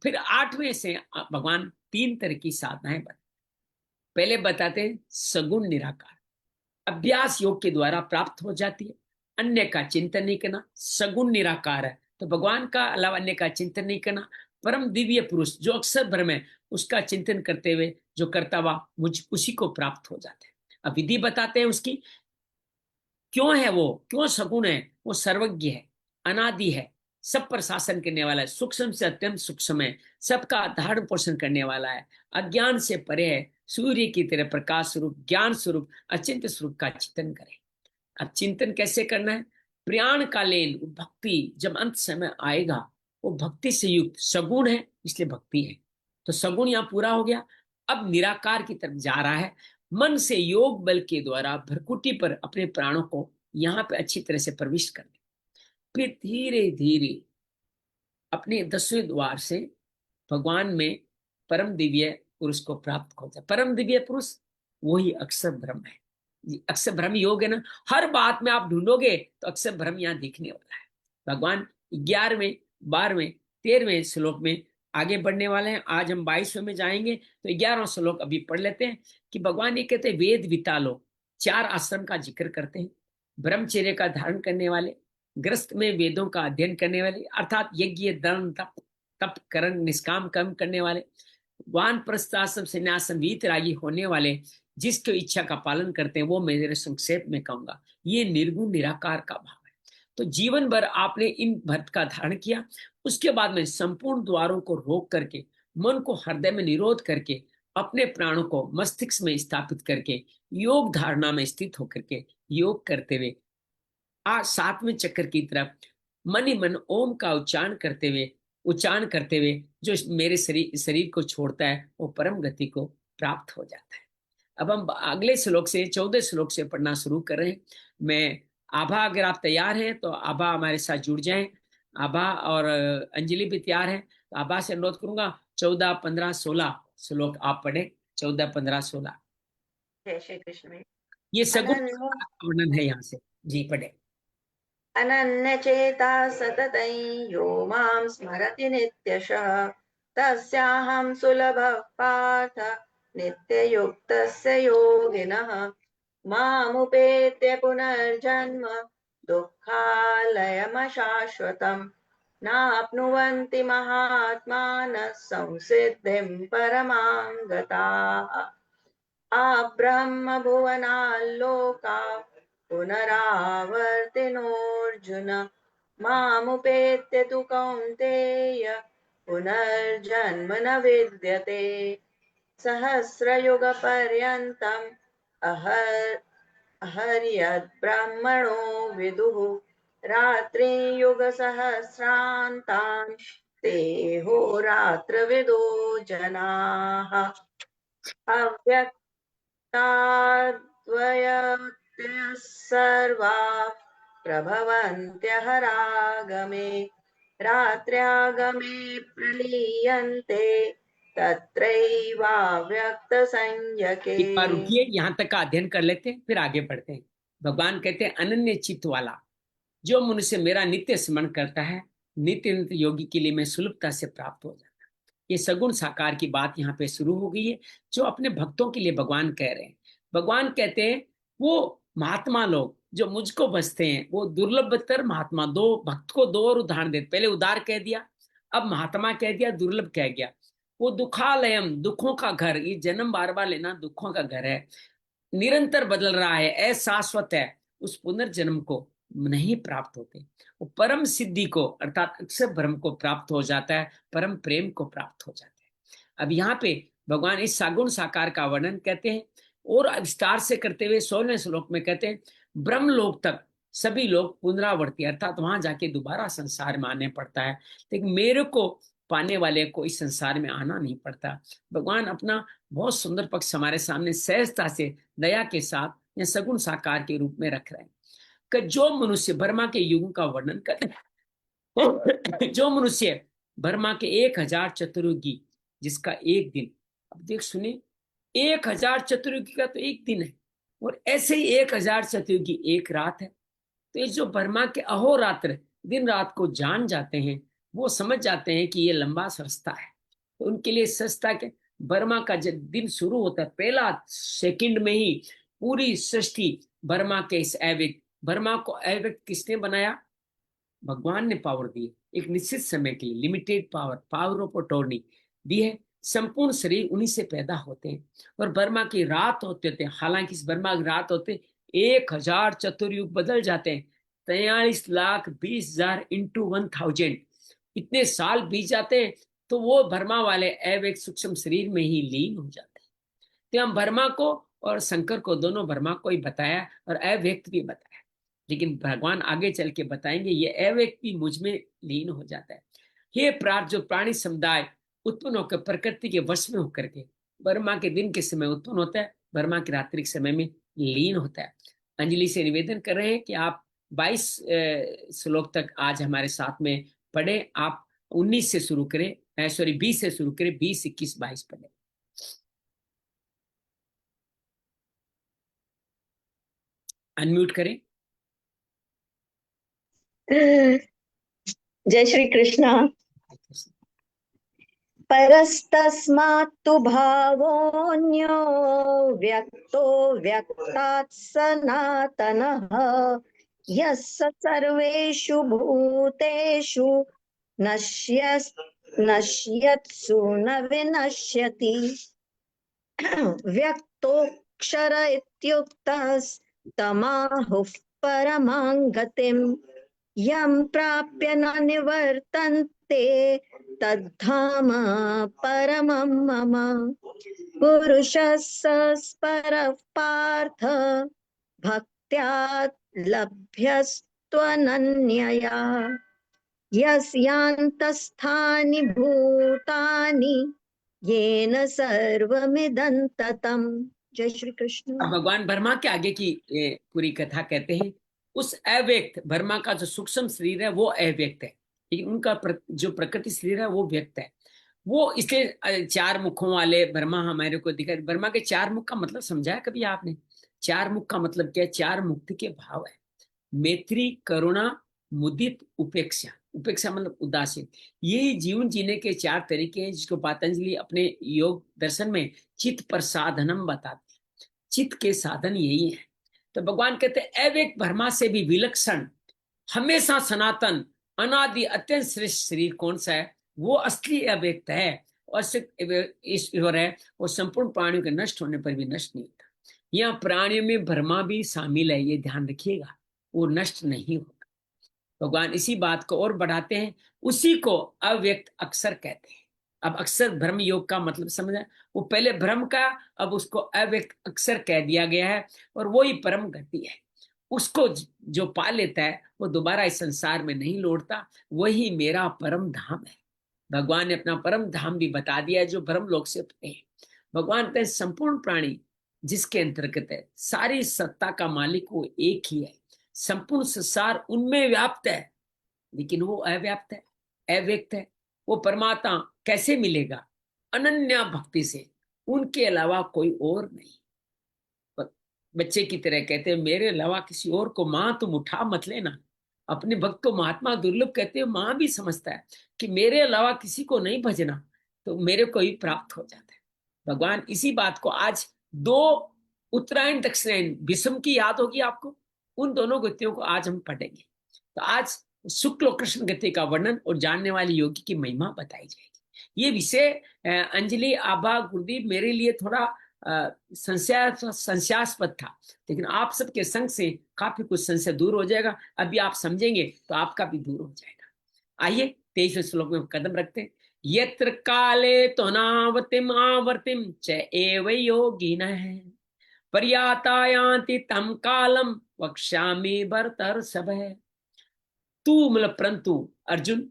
फिर 8वें से भगवान 3 तरह की साधनाएं बताते। पहले बताते हैं सगुण निराकार, अभ्यास योग के द्वारा प्राप्त हो जाती है। अन्य का चिंतन नहीं करना, सगुण निराकार है तो भगवान का अलावा अन्य का चिंतन नहीं करना। परम दिव्य पुरुष जो अक्षर ब्रह्म है, उसका चिंतन करते हुए जो करता हुआ मुझ उसी को प्राप्त हो जाते हैं। अब विधि बताते हैं उसकी, क्यों है वो, क्यों सगुण है, वो सर्वज्ञ है, अनादि है, सब पर शासन करने वाला है, सूक्ष्म से अत्यंत सूक्ष्म है, सबका धारण पोषण करने वाला है, अज्ञान से परे है, सूर्य की तरह प्रकाश स्वरूप ज्ञान स्वरूप अचिंत्य स्वरूप का चिंतन करें। अब चिंतन कैसे करना है? प्रयाण कालीन भक्ति जब अंत समय आएगा, वो भक्ति से युक्त सगुण है, इसलिए भक्ति है। तो सगुण यहाँ पूरा हो गया। अब निराकार की तरफ जा रहा है। मन से योग बल के द्वारा भ्रकुटी पर अपने प्राणों को यहाँ पे अच्छी तरह से प्रविष्ट करने, फिर धीरे धीरे अपने 10वें द्वार से भगवान में परम दिव्य पुरुष को प्राप्त हो जाए। परम दिव्य पुरुष वही अक्षर ब्रह्म है। अक्षर ब्रह्म योग है ना, हर बात में आप ढूंढोगे तो अक्षर ब्रह्म यहाँ दिखने वाला है। भगवान 11वें 12वें 13वें श्लोक में आगे बढ़ने वाले हैं। आज हम 22वें में जाएंगे, तो 11वां श्लोक अभी पढ़ लेते हैं कि भगवान ये कहते हैं वेद विता लोग 4 आश्रम का जिक्र करते हैं। ब्रह्मचर्य का धारण करने वाले, ग्रस्त में वेदों का अध्ययन करने वाले, अर्थात यज्ञ दान तप तप करण निष्काम कर्म करने वाले, वान प्रस्थाश्रम संन्यासम वीतरागी होने वाले, जिसकी इच्छा का पालन करते हैं, वो मेरे संक्षेप में कहूंगा ये निर्गुण निराकार का भाव है। तो जीवन भर आपने इन भक्त का धारण किया, उसके बाद में संपूर्ण द्वारों को रोक करके, मन को हृदय में निरोध करके, अपने प्राणों को मस्तिष्क में स्थापित करके, योग धारणा में स्थित होकर के योग करते हुए आज 7वें चक्र की तरफ मन ही मन ओम का उच्चारण करते हुए जो मेरे शरीर को छोड़ता है, वो परम गति को प्राप्त हो जाता है। अब हम अगले श्लोक से 14 श्लोक से पढ़ना शुरू कर रहे हैं। मैं आभा, अगर आप तैयार हैं तो आभा हमारे साथ जुड़ जाएं। आभा और अंजलि भी तैयार है, तो आभा से अनुरोध करूंगा 14, 15, 16 श्लोक आप पढ़े। 14, 15, 16। जय श्री कृष्ण। ये सगुण वर्णन है यहाँ से। जी पढ़े। अनन्यचेता सततं यो मां स्मरति नित्यशः तस्याहं सुलभः पार्थ नित्ययुक्तस्य योगिनः मामुपेत्य पुनर्जन्म दुःखालयमशाश्वतम् नाप्नुवन्ति महात्मानः संसिद्धिं परमां गताः आब्रह्मभुवनाल्लोका पुनरावर्तिनोऽर्जुन मामुपेत्य तु कौन्तेय पुनर्जन्म न विद्यते सहस्रयुगपर्यन्तम् अहर्यद्ब्रह्मणो विदुः रात्रियुगसहस्रान्तान् ते होरात्रविदो जनाः अव्यक्ताद्वयत्यः सर्वा प्रभवन्त्यहरागमे रात्र्यागमे प्रलीयन्ते तत्रैवाव्यक्तसंज्ञके। एक बार रुकिए, यहाँ तक का अध्ययन कर लेते हैं, फिर आगे बढ़ते हैं। भगवान कहते हैं अनन्य चित्त वाला जो मनुष्य मेरा नित्य स्मरण करता है, नित्य नित्य योगी के लिए मैं सुलभता से प्राप्त हो जाता है। ये सगुण साकार की बात यहाँ पे शुरू हो गई है, जो अपने भक्तों के लिए भगवान कह रहे हैं। भगवान कहते हैं वो महात्मा लोग जो मुझको बसते हैं, वो दुर्लभतर महात्मा। दो भक्त को दो और उदाहरण देते, पहले उदार कह दिया, अब महात्मा कह दिया, दुर्लभ कह गया। वो दुखालयम दुखों का घर, ये जन्म बार बार लेना दुखों का घर है, निरंतर बदल रहा है, अशाश्वत है, उस पुनर्जन्म को नहीं प्राप्त होते। वो परम सिद्धि को अर्थात अक्षर ब्रह्म को प्राप्त हो जाता है, परम प्रेम को प्राप्त हो जाता है। अब यहाँ पे भगवान इस सगुण साकार का वर्णन कहते हैं और विस्तार से करते हुए 16वें श्लोक में कहते हैं ब्रह्म लोक तक सभी लोग पुनरावर्ती, अर्थात वहां जाके दोबारा संसार में आने पड़ता है, लेकिन मेरे को पाने वाले को इस संसार में आना नहीं पड़ता। भगवान अपना बहुत सुंदर पक्ष हमारे सामने सहजता से दया के साथ या सगुण साकार के रूप में रख रहे हैं कि जो मनुष्य ब्रह्मा के युगों का वर्णन करते हैं, जो मनुष्य ब्रह्मा के 1000 चतुर्युगी जिसका एक दिन, अब देख सुने, 1000 चतुर्युगी का तो एक दिन है, और ऐसे ही 1000 चतुर्युगी एक रात है। तो ये जो ब्रह्मा के अहोरात्र दिन रात को जान जाते हैं, वो समझ जाते हैं कि ये लंबा सस्ता है। तो उनके लिए सस्ता के ब्रह्मा का जब दिन शुरू होता है, पहला सेकंड में ही पूरी सृष्टि ब्रह्मा के इस अव्यक्त, ब्रह्मा को अव्यक्त किसने बनाया? भगवान ने पावर दी, एक निश्चित समय के लिए limited power, power of attorney दी है। संपूर्ण शरीर उन्हीं से पैदा होते हैं। और ब्रह्मा की रात होते थे, हालांकि इस ब्रह्मा की रात होते 1000 चतुर्युग बदल जाते हैं, 43,20,000 इंटू 1,000 इतने साल बीत जाते हैं, तो वो ब्रह्मा वाले अव्यक्त सूक्ष्म शरीर में ही लीन हो जाते हैं। तो हम ब्रह्मा को और शंकर को, दोनों ब्रह्मा को ही बताया और अव्यक्त भी बताया, लेकिन भगवान आगे चल के बताएंगे ये अव्यक्त भी मुझ में लीन हो जाता है। ये प्रार्थ जो प्राणी समुदाय उत्पन्न होकर प्रकृति के वश में होकर के ब्रह्मा के दिन के समय उत्पन्न होता है, ब्रह्मा के रात्रि के समय में लीन होता है। अंजलि से निवेदन कर रहे हैं कि आप 22 श्लोक तक आज हमारे साथ में पढ़े। आप 19 से शुरू करें, सॉरी 20 से शुरू करें, 20, 21, 22 पढ़े। अनम्यूट करें। जय श्री कृष्ण। परस्तस्मात्तु भावोऽन्यो व्यक्तो व्यक्तात् सनातनः यः स सर्वेषु भूतेषु नश्यत्सु न विनश्यति। व्यक्तोऽक्षर इत्युक्तस्तमाहुः परमां गतिम् यं प्राप्य न निवर्तन्ते तद्धाम परमं मम। पुरुषः परः पार्थ भक्त्या लभ्यस्त्वनन्यया यस्यान्तस्थानि भूतानि येन सर्वमिदं ततम्। जय श्री कृष्ण। अब भगवान ब्रह्मा के आगे की पूरी कथा कहते हैं। उस अव्यक्त ब्रह्मा का जो सूक्ष्म शरीर है वो अव्यक्त है, लेकिन उनका जो प्रकृति शरीर है वो व्यक्त है। वो इसलिए 4 मुखों वाले ब्रह्मा हमारे को दिखाई। ब्रह्मा के 4 मुख का मतलब समझा है कभी आपने? 4 मुख का मतलब क्या है? 4 मुक्ति के भाव है। मैत्री, करुणा, मुदित, उपेक्षा। उपेक्षा मतलब उदासीन। यही जीवन जीने के 4 तरीके हैं, जिसको पतंजलि अपने योग दर्शन में चित्त प्रसाधनम बताते हैं। चित्त के साधन यही है। तो भगवान कहते हैं अव्यक्त ब्रह्मा से भी विलक्षण, हमेशा सनातन, अनादि, अत्यंत श्रेष्ठ शरीर कौन सा है? वो असली अव्यक्त है और ईश्वर है। वो संपूर्ण प्राणियों के नष्ट होने पर भी नष्ट नहीं होता। यहाँ प्राणियों में ब्रह्मा भी शामिल है, ये ध्यान रखिएगा, वो नष्ट नहीं होगा। भगवान इसी बात को और बढ़ाते हैं। उसी को अव्यक्त अक्षर कहते हैं। अब अक्षर ब्रह्म योग का मतलब समझा। वो पहले ब्रह्म का, अब उसको अव्यक्त अक्षर कह दिया गया है, और वही परम गति है। उसको जो पा लेता है वो दोबारा इस संसार में नहीं लौटता। वही मेरा परम धाम है। भगवान ने अपना परम धाम भी बता दिया है, जो ब्रह्म लोक से परे है। भगवान कहते हैं संपूर्ण प्राणी जिसके अंतर्गत है, सारी सत्ता का मालिक वो एक ही है। संपूर्ण संसार उनमें व्याप्त है, लेकिन वो अव्याप्त है, अव्यक्त है। वो परमात्मा कैसे मिलेगा? अनन्या भक्ति से, उनके अलावा कोई और नहीं। बच्चे की तरह कहते हैं मेरे अलावा किसी और को माँ तुम उठा मत लेना। अपने भक्त को महात्मा दुर्लभ कहते हैं। माँ भी समझता है कि मेरे अलावा किसी को नहीं भजना, तो मेरे को ही प्राप्त हो जाता है। भगवान इसी बात को आज 2 उत्तरायण दक्षिणायन विषम की याद होगी आपको। उन दोनों गतियों को आज हम पढ़ेंगे। तो आज शुक्ल और कृष्ण गति का वर्णन और जानने वाली योगी की महिमा बताई जाएगी। ये विषय अंजलि, आभा, गुरुदीप मेरे लिए थोड़ा संशयास्पद था, लेकिन आप सबके संग से काफी कुछ संशय दूर हो जाएगा। अभी आप समझेंगे तो आपका भी दूर हो जाएगा। आइए 23वें श्लोक में कदम रखते हैं। यत्र काले तो नावतिम आवर्तिम च एव योगिनः पर्याता यान्ति तम कालम वक्ष्यामि भरतर्षभ। तू मतलब परंतु अर्जुन,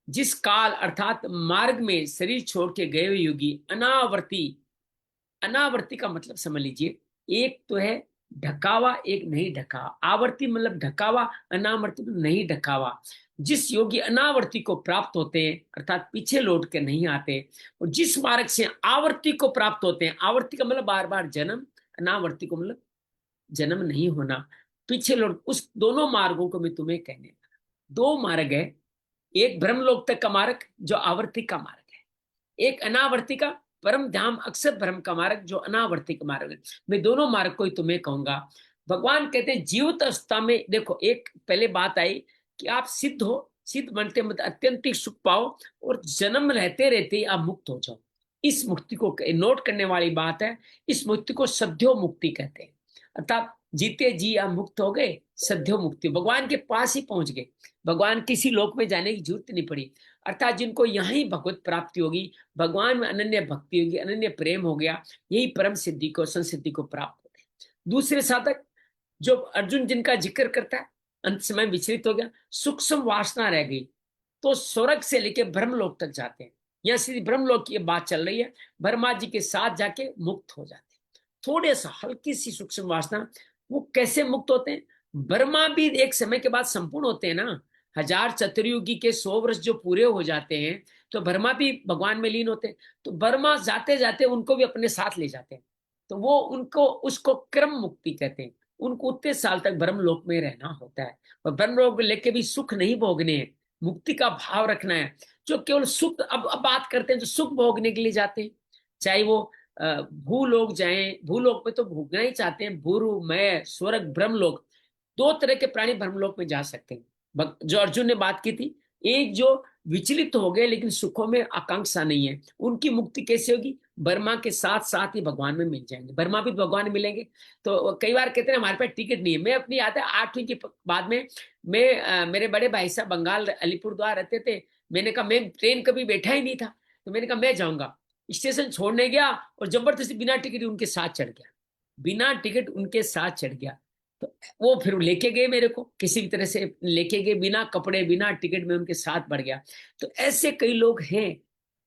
जिस काल अर्थात मार्ग में शरीर छोड़ के गए हुए योगी अनावर्ती। अनावर्ती का मतलब समझ लीजिए, एक तो है ढकावा, एक नहीं ढकावा। आवर्ती मतलब ढकावा, अनावर्ती मतलब नहीं ढकावा। जिस योगी अनावर्ती को प्राप्त होते हैं, अर्थात पीछे लौट के नहीं आते, और जिस मार्ग से आवर्ती को प्राप्त होते हैं, आवर्ती का मतलब बार बार जन्म, अनावर्ती को मतलब जन्म नहीं होना, पीछे लौट, उस दोनों मार्गों को मैं तुम्हें कहने लगा। 2 मार्ग है, एक ब्रह्मलोक तक का मार्ग जो आवर्ती का मार्ग है, एक अनावर्ती का परम धाम अक्षर ब्रह्म का मार्ग जो अनावर्ती का मार्ग है। मैं दोनों मार्ग को ही तुम्हें कहूंगा। भगवान कहते हैं जीवित अवस्था में देखो, एक पहले बात आई कि आप सिद्ध हो, सिद्ध बनते मत अत्यंतिक सुख पाओ, और जन्म रहते रहते आप मुक्त हो जाओ। इस मुक्ति को नोट करने वाली बात है। इस मुक्ति को सद्यो मुक्ति कहते हैं, अर्थात जीते जी आप मुक्त हो गए, सद्यो मुक्ति, भगवान के पास ही पहुंच गए, भगवान किसी लोक में जाने की जरूरत नहीं पड़ी। अर्थात जिनको यहाँ ही भगवत प्राप्ति होगी, भगवान में अनन्य भक्ति होगी, अनन्य प्रेम हो गया, यही परम सिद्धि को, संसिद्धि को प्राप्त होते हैं। दूसरे साधक जो अर्जुन जिनका जिक्र करता है, अंत समय विचलित हो गया, सूक्ष्म वासना रह गई, तो स्वर्ग से लेके ब्रह्मलोक तक जाते हैं। यहाँ सीधी ब्रह्मलोक की बात चल रही है, ब्रह्मा जी के साथ जाके मुक्त हो जाते हैं। थोड़े सा हल्की सी सूक्ष्म वासना, वो कैसे मुक्त होते हैं? ब्रह्मा भी एक समय के बाद संपूर्ण होते हैं ना, 1000 चतुर्युगी के 100 वर्ष जो पूरे हो जाते हैं, तो ब्रह्मा भी भगवान में लीन होते हैं। तो ब्रह्मा जाते जाते उनको भी अपने साथ ले जाते हैं, तो वो उनको, उसको क्रम मुक्ति कहते हैं। उनको उतने साल तक ब्रह्मलोक में रहना होता है, और ब्रह्मलोक लेके भी सुख नहीं भोगने हैं, मुक्ति का भाव रखना है। जो केवल सुख, अब बात करते हैं जो सुख भोगने के लिए जाते हैं, चाहे वो भूलोक जाएं, भूलोक में तो भोगना ही चाहते हैं, भूरु मय स्वर्ग ब्रह्मलोक, 2 तरह के प्राणी ब्रह्मलोक में जा सकते हैं। जो अर्जुन ने बात की थी, एक जो विचलित हो गए लेकिन सुखों में आकांक्षा नहीं है, उनकी मुक्ति कैसे होगी? ब्रह्मा के साथ साथ ही भगवान में मिल जाएंगे, ब्रह्मा भी भगवान मिलेंगे। तो कई बार कहते हैं हमारे पास टिकट नहीं है। मैं अपनी याद है 8वीं के बाद में, मैं मेरे बड़े भाई साहब बंगाल अलीपुरद्वार रहते थे, मैंने कहा मैं ट्रेन कभी बैठा ही नहीं था, तो मैंने कहा मैं जाऊंगा। स्टेशन छोड़ने गया और जबरदस्ती बिना टिकट उनके साथ चढ़ गया, बिना टिकट उनके साथ चढ़ गया। तो वो फिर लेके गए मेरे को, किसी भी तरह से लेके गए, बिना कपड़े बिना टिकट में उनके साथ बढ़ गया। तो ऐसे कई लोग हैं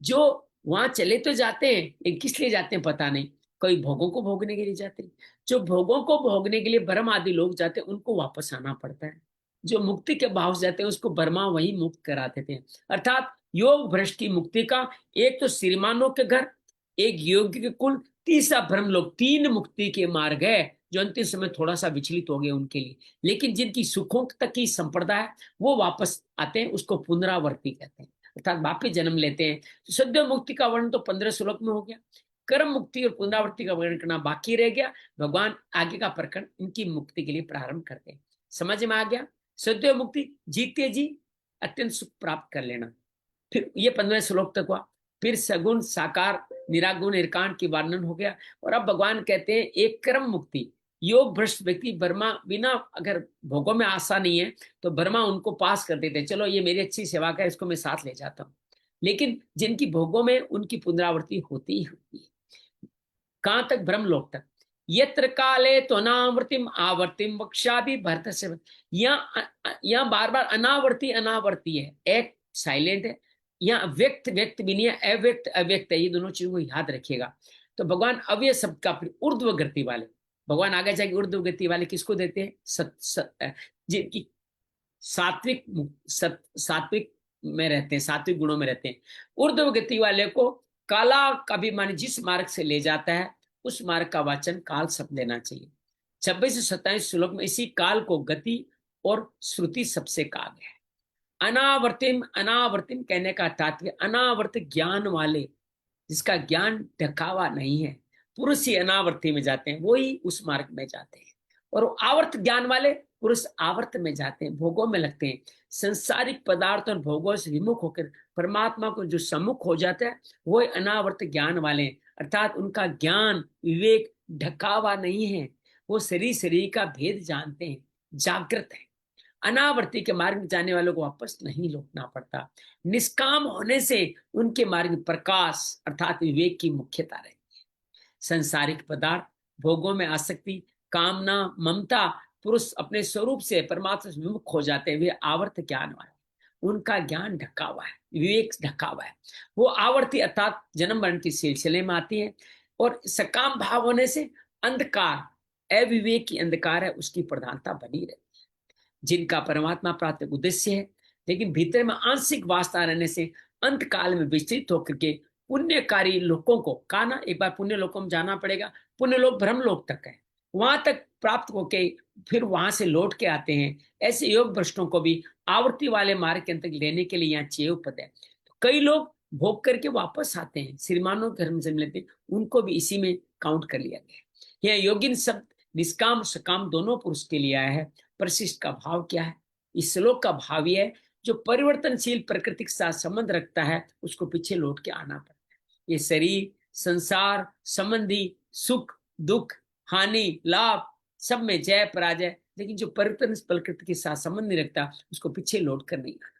जो वहां चले तो जाते हैं, लेकिन किस लिए जाते हैं पता नहीं। कोई भोगों को भोगने के लिए जाते हैं, जो भोगों को भोगने के लिए ब्रह्म आदि लोग जाते हैं उनको वापस आना पड़ता है। जो मुक्ति के भाव से जाते हैं उसको ब्रह्मा वही मुक्त करा देते हैं। अर्थात योग भ्रष्ट की मुक्ति का, एक तो श्रीमानों के घर, एक योगी के कुल, तीसरा ब्रह्मलोक, 3 मुक्ति के मार्ग है जो अंतिम समय थोड़ा सा विचलित हो गए उनके लिए। लेकिन जिनकी सुखों तक की संप्रदा है वो वापस आते हैं, उसको पुनरावर्ती कहते हैं, अर्थात वापिस जन्म लेते हैं। सद्य मुक्ति का वर्णन तो 15 श्लोक में हो गया, कर्म मुक्ति और पुनरावृत्ति का वर्णन करना बाकी रह गया। भगवान आगे का प्रकरण इनकी मुक्ति के लिए प्रारंभ करते हैं। समझ में आ गया? सद्य मुक्ति जीते जी अत्यंत सुख प्राप्त कर लेना। फिर ये 15 श्लोक तक हुआ, फिर सगुण साकार निरागुण निर्कांड की वर्णन हो गया। और अब भगवान कहते हैं एक कर्म मुक्ति, योग भ्रष्ट व्यक्ति ब्रह्मा बिना, अगर भोगों में आशा नहीं है तो ब्रह्मा उनको पास कर देते, चलो ये मेरी अच्छी सेवा कर, इसको मैं साथ ले जाता हूँ। लेकिन जिनकी भोगों में, उनकी पुनरावृत्ति होती ही होती है। कहां तक? ब्रह्मलोक तक। यत्र काले तो अनावर्तिम आवर्तिम वक्षा भी भरत से, यहाँ बार बार अनावर्ती अनावर्ती है, एक साइलेंट है, यहाँ व्यक्त व्यक्त भी नहीं है, अव्यक्त अव्यक्त है, ये दोनों चीजों को याद रखिएगा। तो भगवान अव्यय शब्द का ऊर्ध्व गति वाले, भगवान आगे जाके ऊर्ध्व गति वाले किसको देते हैं? जिनकी सात्विक सात्विक में रहते हैं, सात्विक गुणों में रहते हैं। ऊर्ध्व गति वाले को काला कभिमानी जिस मार्ग से ले जाता है उस मार्ग का वाचन काल शब्द लेना चाहिए। 26 से 27 श्लोक में इसी काल को गति और श्रुति सबसे कहा गया है। अनावर्तिम अनावर्तिम कहने का तात्पर्य अनावर्त ज्ञान वाले, जिसका ज्ञान ढकावा नहीं है, पुरुष ही अनावर्ती में जाते हैं, वो ही उस मार्ग में जाते हैं। और आवर्त ज्ञान वाले पुरुष आवर्त में जाते हैं, भोगों में लगते हैं, संसारिक पदार्थ और भोगों से विमुख होकर परमात्मा को जो सम्मुख हो जाता है वो अनावर्त ज्ञान वाले हैं। अर्थात उनका ज्ञान विवेक ढकावा नहीं है, वो शरीर का भेद जानते हैं, जागृत है। अनावर्ती के मार्ग में जाने वालों को वापस नहीं लौटना पड़ता। निष्काम होने से उनके मार्ग में प्रकाश अर्थात विवेक की मुख्यता रहती है। संसारिक पदार्थ, भोगों में आसक्ति, कामना, ममता, पुरुष अपने स्वरूप से परमात्मा से विमुख हो जाते हैं, वे आवर्त ज्ञान वाले, उनका ज्ञान ढका हुआ है, विवेक ढका हुआ है। वो आवर्ती अर्थात जन्म मरण के सिलसिले में आती है। और सकाम भाव होने से अंधकार, अविवेक की अंधकार है, उसकी प्रधानता बनी रहती है। जिनका परमात्मा प्राप्ति उद्देश्य है लेकिन भीतर में आंशिक वासना रहने से अंत काल में विस्तृत होकर के पुण्यकारी लोगों को, कहा ना एक बार पुण्य लोकों में जाना पड़ेगा, पुण्य लोक ब्रह्मलोक तक है, वहां तक प्राप्त होके फिर वहां से लौट के आते हैं। ऐसे योग भ्रष्टों को भी आवर्ती वाले मार्ग के अंतर्गत लेने के लिए यहाँ चेय पद है। तो कई लोग भोग करके वापस आते हैं, श्रीमानों के धर्म से लेते हैं, उनको भी इसी में काउंट कर लिया गया। यह योगिन शब्द निष्काम सकाम दोनों पुरुष के लिए आया है। परिशिष्ट का भाव क्या है? इस श्लोक का भाव यह है जो परिवर्तनशील प्रकृति के साथ संबंध रखता है उसको पीछे लौट के आना पड़ता है। ये शरीर, संसार संबंधी सुख दुख हानि लाभ सब में जय पराजय, लेकिन जो परिवर्तन प्रकृति के साथ संबंध नहीं रखता उसको पीछे लौट कर नहीं आता।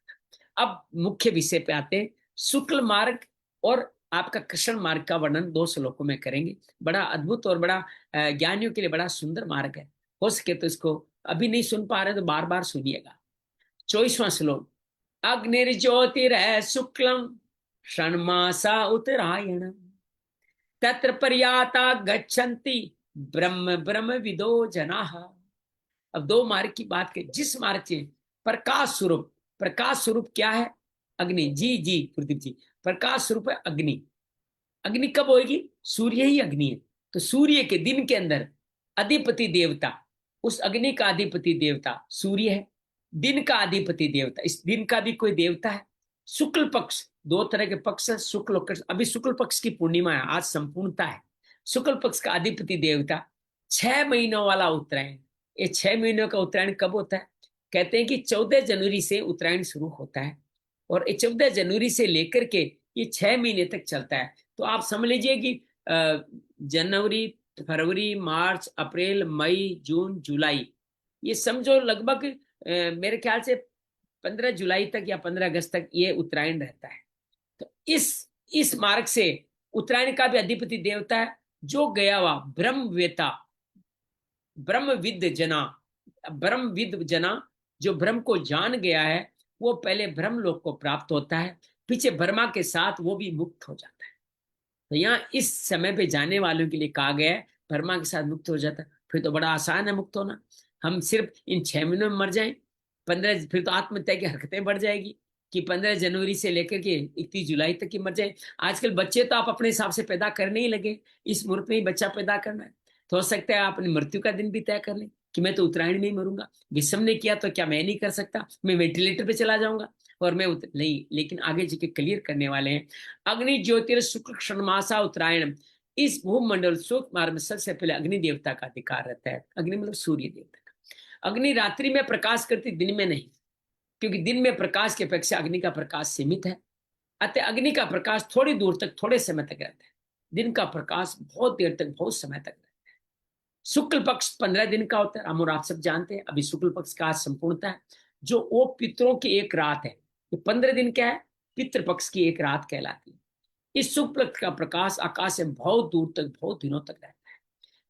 अब मुख्य विषय पे आते हैं। शुक्ल मार्ग और आपका कृष्ण मार्ग का वर्णन 2 श्लोकों में करेंगे। बड़ा अद्भुत और बड़ा ज्ञानियों के लिए बड़ा सुंदर मार्ग है। हो सके तो इसको अभी नहीं सुन पा रहे तो बार बार सुनिएगा। 24वां श्लोक। अग्निर्ज्योतिर शुक्लम षण्मासा उत्तरायण तत्र पर्याता गच्छन्ति ब्रह्म ब्रह्म विदो जनाः। अब 2 मार्ग की बात करें। जिस मार्ग से प्रकाश स्वरूप क्या है? अग्नि। जी जी प्रदीप जी, प्रकाश स्वरूप है अग्नि। अग्नि कब होगी? सूर्य ही अग्नि है। तो सूर्य के दिन के अंदर अधिपति देवता, उस अग्नि का अधिपति देवता सूर्य है। दिन का अधिपति देवता, इस दिन का भी कोई देवता है। शुक्ल पक्ष, 2 तरह के पक्ष है, शुक्ल पक्ष। अभी शुक्ल पक्ष की पूर्णिमा है, आज संपूर्णता है। शुक्ल पक्ष का अधिपति देवता 6 महीनों वाला उत्तरायण। ये 6 महीनों का उत्तरायण कब होता है? कहते हैं कि 14 जनवरी से उत्तरायण शुरू होता है और 14 जनवरी से लेकर के ये 6 महीने तक चलता है। तो आप समझ लीजिए कि जनवरी, फरवरी, मार्च, अप्रैल, मई, जून, जुलाई, ये समझो लगभग मेरे ख्याल से 15 जुलाई तक या 15 अगस्त तक ये उत्तरायण रहता है। तो इस मार्ग से उत्तरायण का भी अधिपति देवता है जो गया हुआ ब्रह्मवेता, ब्रह्मविद जना, जो ब्रह्म को जान गया है वो पहले ब्रह्मलोक को प्राप्त होता है, पीछे ब्रह्मा के साथ वो भी मुक्त हो जाता है। तो यहाँ इस समय पे जाने वालों के लिए कहा गया है ब्रह्मा के साथ मुक्त हो जाता है। फिर तो बड़ा आसान है मुक्त होना। हम सिर्फ इन 6 महीनों में मर जाएं, 15 फिर तो आत्महत्या की हरकतें बढ़ जाएगी कि 15 जनवरी से लेकर के 31 जुलाई तक की मर जाए। आजकल बच्चे तो आप अपने हिसाब से पैदा करने ही लगे, इस मुहूर्त में ही बच्चा पैदा करना है। तो हो सकता है आप अपनी मृत्यु का दिन भी तय कर लें कि मैं तो उत्तरायण में ही मरूंगा। विषम ने किया तो क्या मैं नहीं कर सकता? मैं वेंटिलेटर पे चला जाऊंगा और मैं नहीं, लेकिन आगे जी के क्लियर करने वाले हैं। अग्नि ज्योतिर शुक्ल क्षणमासा उत्तरायण। इस भूमंडल सूक्ष्म मार्ग में सबसे पहले अग्नि देवता का अधिकार रहता है। अग्नि मतलब सूर्य देवता का। अग्नि रात्रि में प्रकाश करती, दिन में नहीं, क्योंकि दिन में प्रकाश की अपेक्षा अग्नि का प्रकाश सीमित है। अतः अग्नि का प्रकाश थोड़ी दूर तक, थोड़े समय तक रहता है। दिन का प्रकाश बहुत देर तक, बहुत समय तक रहता है। शुक्ल पक्ष 15 दिन का होता है, हम और आप सब जानते हैं। अभी शुक्ल पक्ष का आज संपूर्णता है, जो वो पितरों की एक रात है। ये 15 दिन क्या है? पितृपक्ष की एक रात कहलाती है। इस शुक्ल पक्ष का प्रकाश आकाश से बहुत दूर तक, बहुत दिनों तक रहता है।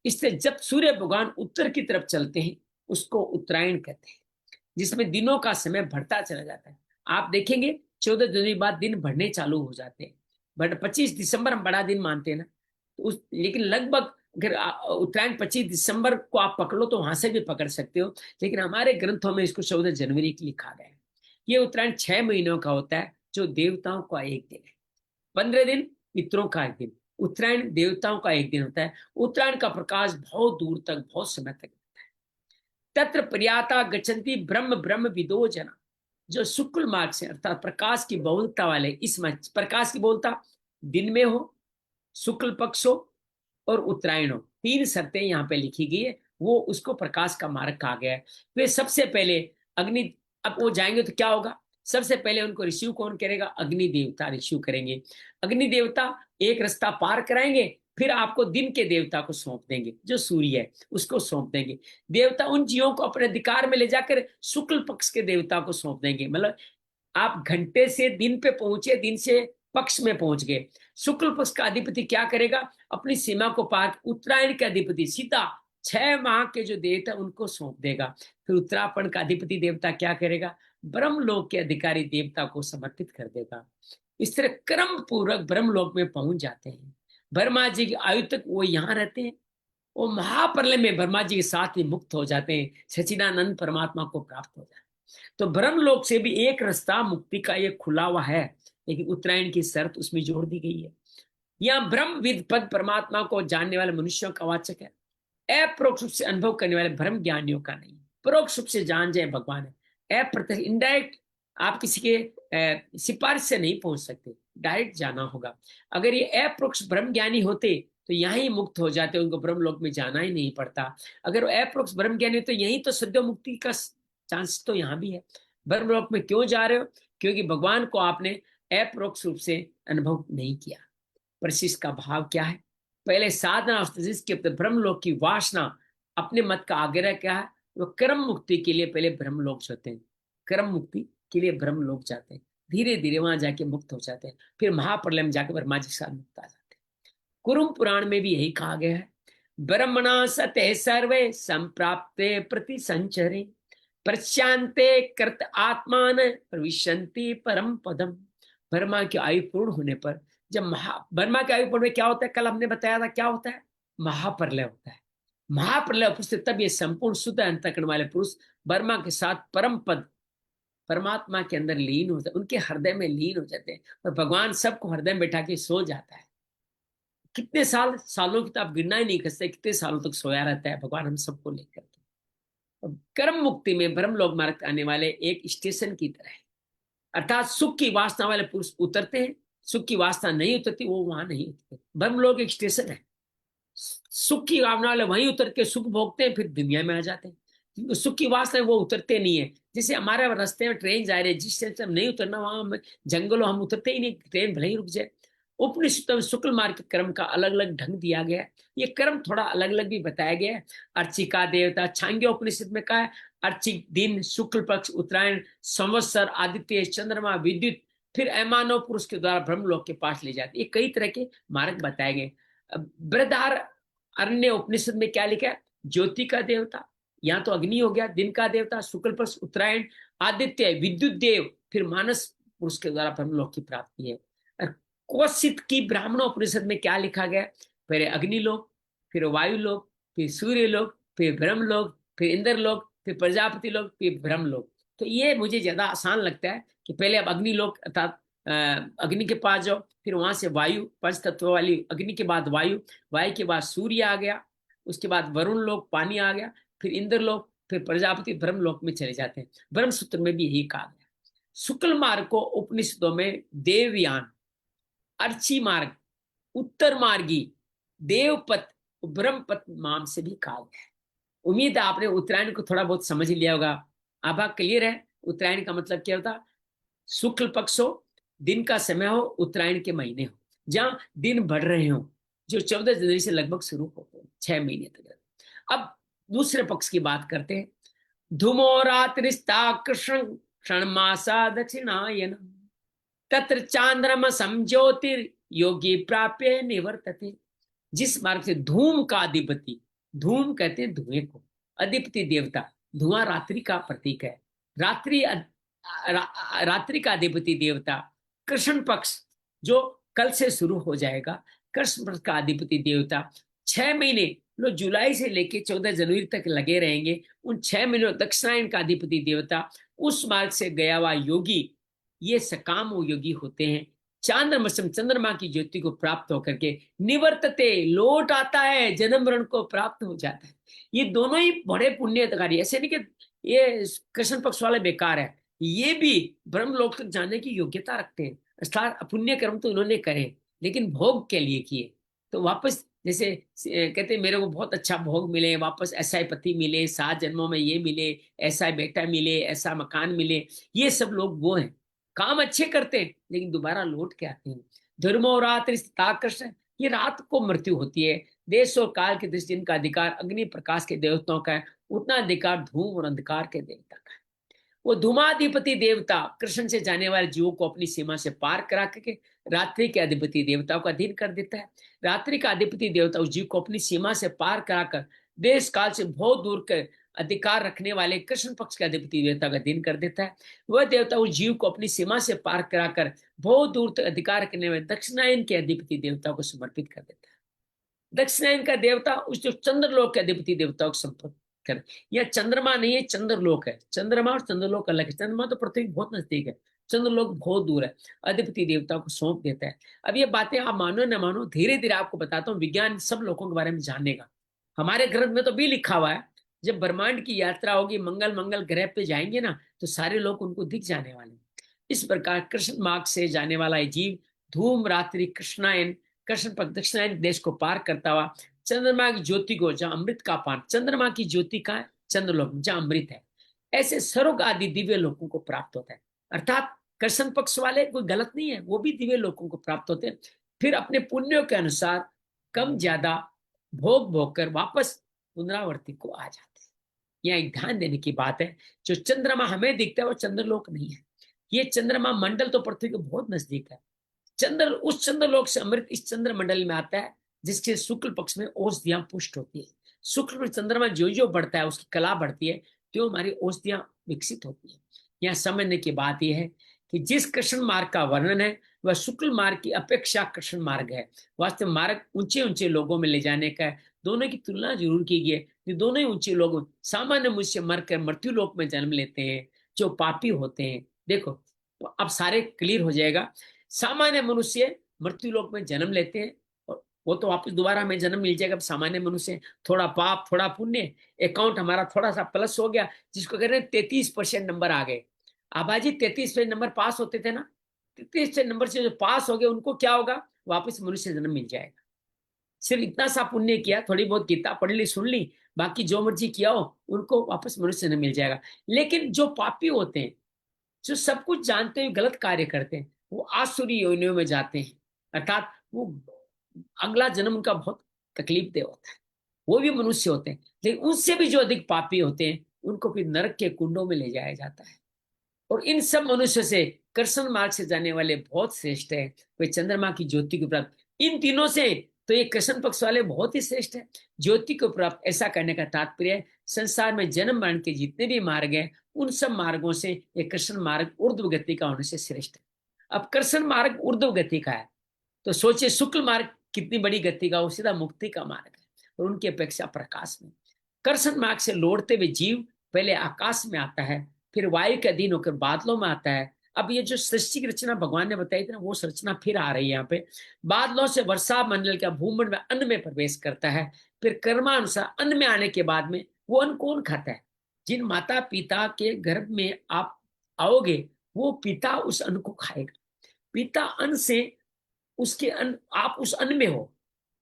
इससे जब सूर्य भगवान उत्तर की तरफ चलते हैं उसको उत्तरायण कहते हैं, जिसमें दिनों का समय बढ़ता चला जाता है। आप देखेंगे 14 जनवरी बाद दिन बढ़ने चालू हो जाते हैं। बट 25 दिसंबर हम बड़ा दिन मानते हैं ना, तो लेकिन लगभग अगर उत्तरायण 25 दिसंबर को आप पकड़ो तो वहां से भी पकड़ सकते हो, लेकिन हमारे ग्रंथों में इसको 14 जनवरी की लिखा गया है। ये उत्तरायण 6 महीनों का होता है, जो देवताओं का एक दिन है। 15 दिन पितरों का एक दिन, उत्तरायण देवताओं का एक दिन होता है। उत्तरायण का प्रकाश बहुत दूर तक, बहुत समय तक रहता है। तत्र पर्याता गच्छन्ति ब्रह्म ब्रह्म विदो जना। जो शुक्ल मार्ग से अर्थात प्रकाश की बहुलता वाले, इस प्रकाश की बहुलता दिन में हो, शुक्ल पक्ष हो और उत्तरायण हो, 3 शर्तें यहाँ पे लिखी गई है, वो उसको प्रकाश का मार्ग कहा गया है। वे सबसे पहले अग्नि, अब वो जाएंगे तो क्या होगा? सबसे पहले उनको रिसीव कौन करेगा? अग्नि देवता रिसीव करेंगे। अग्नि देवता एक रास्ता पार कराएंगे, फिर आपको दिन के देवता को सौंप देंगे, जो सूर्य है उसको सौंप देंगे। देवता उन जीवों को अपने अधिकार में ले जाकर शुक्ल पक्ष के देवता को सौंप देंगे। मतलब आप घंटे से दिन पे पहुंचे, दिन से पक्ष में पहुंच गए। शुक्ल पक्ष का अधिपति क्या करेगा? अपनी सीमा को पार उत्तरायण के अधिपति सीधा 6 माह के जो देवता उनको सौंप देगा। फिर उत्तरायण का अधिपति देवता क्या करेगा? ब्रह्मलोक के अधिकारी देवता को समर्पित कर देगा। इस तरह क्रम पूर्वक ब्रह्मलोक में पहुंच जाते हैं। ब्रह्मा जी की आयु तक वो यहाँ रहते हैं। वो महाप्रलय में ब्रह्मा जी के साथ ही मुक्त हो जाते हैं, सच्चिदानंद परमात्मा को प्राप्त हो जाते हैं। तो ब्रह्मलोक से भी एक रास्ता मुक्ति का ये खुला हुआ है, लेकिन उत्तरायण की शर्त उसमें जोड़ दी गई है। यहाँ ब्रह्मविद पद परमात्मा को जानने वाले मनुष्यों का वाचक है, अप्रोक्ष रूप से अनुभव करने वाले ब्रह्म ज्ञानियों का नहीं। परोक्ष रूप से जान जाए भगवान है, अप्रत्यक्ष इनडायरेक्ट आप किसी के सिफारिश से नहीं पहुंच सकते, डायरेक्ट जाना होगा। अगर ये अप्रोक्ष ब्रह्म ज्ञानी होते तो यहाँ ही मुक्त हो जाते, उनको ब्रह्मलोक में जाना ही नहीं पड़ता। अगर अप्रोक्ष ब्रह्म ज्ञानी तो यही तो सद्य मुक्ति का चांस तो यहाँ भी है। ब्रह्मलोक में क्यों जा रहे हो? क्योंकि भगवान को आपने अप्रोक्ष रूप से अनुभव नहीं किया। प्रशिष्ट का भाव क्या है? पहले साधना जिसके ब्रह्मलोक की वासना अपने मत का आग्रह क्या है, वो कर्म मुक्ति के लिए पहले ब्रह्म लोक जाते हैं, कर्म मुक्ति के लिए ब्रह्म लोक जाते हैं, धीरे धीरे वहां जाके मुक्त हो जाते हैं, फिर महाप्रलय में जाके ब्रह्मा जी के साथ मुक्त आ जाते हैं। कुरुम पुराण में भी यही कहा गया है, ब्रह्मणा सते सर्वे संप्राप्ते प्रति संचरे प्रशांते कृत आत्मान प्रविशन्ति परम पदम। ब्रह्मा की आयु पूर्ण होने पर, जब ब्रह्मा की आयु पूर्ण में क्या होता है, कल हमने बताया था क्या होता है, महाप्रलय होता है। महाप्रलय उपस्थित तब ये संपूर्ण शुद्ध अंतःकरण वाले पुरुष ब्रह्मा के साथ परम पद परमात्मा के अंदर लीन हो जाते, उनके हृदय में लीन हो जाते हैं, और भगवान सबको हृदय में बैठा के सो जाता है। कितने सालों की तो आप गिनना ही नहीं कर सकते, कितने सालों तक सोया रहता है भगवान हम सबको लेकर के। कर्म मुक्ति में ब्रह्मलोक मार्ग आने वाले एक स्टेशन की तरह है, अर्थात सुख की वासना वाले पुरुष उतरते हैं, सुख की वासना नहीं उतरती वो वहां नहीं उतरते। ब्रह्मलोक एक स्टेशन है, सुख की भावना वाले वहीं उतर के सुख भोगते हैं, फिर दुनिया में आ जाते हैं। जिनको सुख की वासना है वो उतरते नहीं है। जैसे हमारे रास्ते में ट्रेन जा रही है, जिस स्टेशन में नहीं उतरना वहां हम जंगलों हम उतरते ही नहीं, ट्रेन भले ही रुक जाए। उपनिषद में शुक्ल मार्ग के कर्म का अलग अलग ढंग दिया गया है, ये कर्म थोड़ा अलग अलग भी बताया गया है। अर्चिका देवता छांग्य उपनिषद में कहा है, अर्चिक दिन, शुक्ल पक्ष, उत्तरायण, संवत्सर, आदित्य, चंद्रमा, विद्युत, फिर अमानव पुरुष के द्वारा ब्रह्मलोक के पास ले जाते। ये कई तरह के मार्ग बताए गए। बृहदार अरण्य उपनिषद में क्या लिखा है, ज्योति का देवता, यहाँ तो अग्नि हो गया, दिन का देवता, शुक्ल पक्ष, उत्तरायण, आदित्य, विद्युत देव, फिर मानस पुरुष के द्वारा ब्रह्मलोक की प्राप्ति है। कौशिक की ब्राह्मण उपनिषद में क्या लिखा गया, पहले अग्निलोक, फिर वायुलोक, फिर सूर्यलोक, फिर ब्रह्मलोक, फिर इंद्रलोक, फिर प्रजापति लोक, फिर ब्रह्मलोक। तो ये मुझे ज्यादा आसान लगता है कि पहले अब अग्निलोक अर्थात अग्नि के पास जाओ, फिर वहां से वायु, पंच तत्व वाली अग्नि के बाद वायु, वायु के बाद सूर्य आ गया, उसके बाद वरुण लोक पानी आ गया, फिर इंद्रलोक, फिर प्रजापति ब्रह्मलोक में चले जाते हैं। ब्रह्म सूत्र में भी यही कहा गया। शुक्ल मार्ग को उपनिषदों में देवयान, अर्ची मार्ग, उत्तर मार्गी, देवपथ, ब्रह्मपथ नाम से भी कहा गया है। उम्मीद है आपने उत्तरायण को थोड़ा बहुत समझ लिया होगा। अब आप क्लियर है उत्तरायण का मतलब क्या होता, शुक्ल पक्ष हो, दिन का समय हो, उत्तरायण के महीने हो, जहां दिन बढ़ रहे हो, जो 14 जनवरी से लगभग शुरू होते हैं 6 महीने तक। अब दूसरे पक्ष की बात करते हैं। धूमो रात्रिस्ता कृष्ण क्षणमासा दक्षिणायन तत्र चांद्रमा समज्योतिर योगी प्राप्य निवर्तते। जिस मार्ग से धूम का अधिपति, धूम कहते हैं धुएं को, अधिपति देवता, धुआं रात्रि का प्रतीक है, रात्रि का अधिपति देवता, कृष्ण पक्ष जो कल से शुरू हो जाएगा, कृष्ण पक्ष का अधिपति देवता 6 महीने लो जुलाई से लेके 14 जनवरी तक लगे रहेंगे। उन 6 महीनों दक्षिणायन का अधिपति देवता, उस मार्ग से गया हुआ योगी, ये सकाम योगी होते हैं। चांद्रमसम, चंद्रमा की ज्योति को प्राप्त होकर के निवर्तते, लौट आता है, जन्म मरण को प्राप्त हो जाता है। ये दोनों ही बड़े पुण्यकारी, ऐसे नहीं कि ये कृष्ण पक्ष वाले बेकार है, ये भी ब्रह्मलोक तक जाने की योग्यता रखते हैं। पुण्य कर्म तो इन्होंने करे लेकिन भोग के लिए किए, तो वापस जैसे कहते मेरे को बहुत अच्छा भोग मिले, वापस ऐसा ही पति मिले, 7 जन्मों में ये मिले, ऐसा बेटा मिले, ऐसा मकान मिले, ये सब लोग वो हैं, काम अच्छे करते हैं लेकिन दोबारा लौट के आते हैं। धर्म और रात्रि, ये रात को मृत्यु होती है। देश और काल के दृष्टि जिनका अधिकार अग्नि प्रकाश के देवताओं का है, उतना अधिकार धूम और अंधकार के देवता का है। वो धूमाधिपति देवता कृष्ण से जाने वाले जीवों को अपनी सीमा से पार करा करके रात्रि के अधिपति देवताओं का अधीन कर देता है। रात्रि का अधिपति देवता उस जीव को अपनी सीमा से पार कराकर देश काल से बहुत दूर के अधिकार रखने वाले कृष्ण पक्ष के अधिपति देवता का अधीन कर देता है। वह देवता उस जीव को अपनी सीमा से पार कराकर बहुत दूर तक अधिकार रखने वाले दक्षिणायन के अधिपति देवता को समर्पित कर देता है। दक्षिणायन का देवता उस जो चंद्रलोक के अधिपति देवताओं को समर्पित कर, यह चंद्रमा नहीं है, चंद्रलोक है। चंद्रमा और चंद्रलोक अलग है। चंद्रमा तो पृथ्वी बहुत नजदीक है, चंद्रलोक बहुत दूर है। अधिपति देवता को सौंप देता है। अब ये बातें आप मानो न मानो, धीरे धीरे आपको बताता हूँ। विज्ञान सब लोगों के बारे में जानेगा। हमारे ग्रंथ में तो भी लिखा हुआ है, जब ब्रह्मांड की यात्रा होगी, मंगल ग्रह पे जाएंगे ना, तो सारे लोग उनको दिख जाने वाले। इस प्रकार कृष्ण मार्ग से जाने वाला जीव धूम रात्रि कृष्णायन, कृष्ण पक्ष दक्षिणायन देश को पार करता हुआ चंद्रमा की ज्योति को, जहां अमृत का पान, चंद्रमा की ज्योति का है चंद्रलोक जहां अमृत है, ऐसे स्वर्ग आदि दिव्य लोकों को प्राप्त होता है। अर्थात कृष्ण पक्ष वाले कोई गलत नहीं है, वो भी दिव्य लोकों को प्राप्त होते हैं। फिर अपने पुण्यों के अनुसार कम ज्यादा भोग कर वापस पुनरावृत्ति को आ जाते हैं। यहाँ एक ध्यान देने की बात है, जो चंद्रमा हमें दिखता है वो चंद्रलोक नहीं है। ये चंद्रमा मंडल तो पृथ्वी के बहुत नजदीक है। चंद्र उस चंद्रलोक से अमृत इस चंद्र मंडल में आता है, जिसके शुक्ल पक्ष में औषधियां पुष्ट होती है। शुक्ल में चंद्रमा जो जो बढ़ता है उसकी कला बढ़ती है, तो हमारी औषधियां विकसित होती है। यहाँ समझने की बात यह है कि जिस कृष्ण मार्ग का वर्णन है वह शुक्ल मार्ग की अपेक्षा कृष्ण मार्ग है। वास्तव मार्ग ऊंचे ऊंचे लोगों में ले जाने का है। दोनों की तुलना जरूर की गई है कि दोनों ही ऊंचे लोग सामान्य मनुष्य मरकर मृत्यु लोक में जन्म लेते हैं, जो पापी होते हैं। देखो अब सारे क्लियर हो जाएगा। सामान्य मनुष्य मृत्यु लोक में जन्म लेते हैं और वो तो वापस दोबारा हमें जन्म मिल जाएगा। सामान्य मनुष्य थोड़ा पाप थोड़ा पुण्य, अकाउंट हमारा थोड़ा सा प्लस हो गया, जिसको कह रहे हैं 33% नंबर आ गए। आबाजी 33% नंबर पास होते थे ना, 33% नंबर से जो पास हो गए उनको क्या होगा, वापस मनुष्य जन्म मिल जाएगा। सिर्फ इतना सा पुण्य किया, थोड़ी बहुत गीता पढ़ ली सुन ली, बाकी जो मर्जी किया हो उनको वापस मनुष्य जन्म मिल जाएगा। लेकिन जो पापी होते हैं, जो सब कुछ जानते हुए गलत कार्य करते हैं, वो आसुरी योनियों में जाते हैं। अर्थात वो अगला जन्म उनका बहुत तकलीफ दे होता है। वो भी मनुष्य होते हैं, लेकिन उनसे भी जो अधिक पापी होते हैं उनको फिर नरक के कुंडों में ले जाया जाता है। और इन सब मनुष्य से कृष्ण मार्ग से जाने वाले बहुत श्रेष्ठ है, वे चंद्रमा की ज्योति को प्राप्त। इन तीनों से तो ये कृष्ण पक्ष वाले बहुत ही श्रेष्ठ है। ज्योति को प्राप्त, ऐसा करने का तात्पर्य है संसार में जन्म मरण के जितने भी मार्ग हैं उन सब मार्गों से ये कृष्ण मार्ग ऊर्ध्व गति का होने से श्रेष्ठ है। अब कृष्ण मार्ग ऊर्ध्व गति का है, तो सोचिए शुक्ल मार्ग कितनी बड़ी गति का, वो सीधा मुक्ति का मार्ग है और उनकी अपेक्षा प्रकाश में। कृष्ण मार्ग से लौटते हुए जीव पहले आकाश में आता है, फिर वायु के अधीन होकर बादलों में आता है। अब ये जो सृष्टि की रचना भगवान ने बताई थी ना, वो रचना फिर आ रही है यहाँ पे। बादलों से वर्षा मंडल का भूमंडल में अन्न में प्रवेश करता है, फिर कर्मानुसार अन्न में आने के बाद में वो अन्न कौन खाता है? जिन माता पिता के गर्भ में आप आओगे वो पिता उस अन्न को खाएगा। पिता अन्न से उसके अन्न, आप उस अन्न में हो।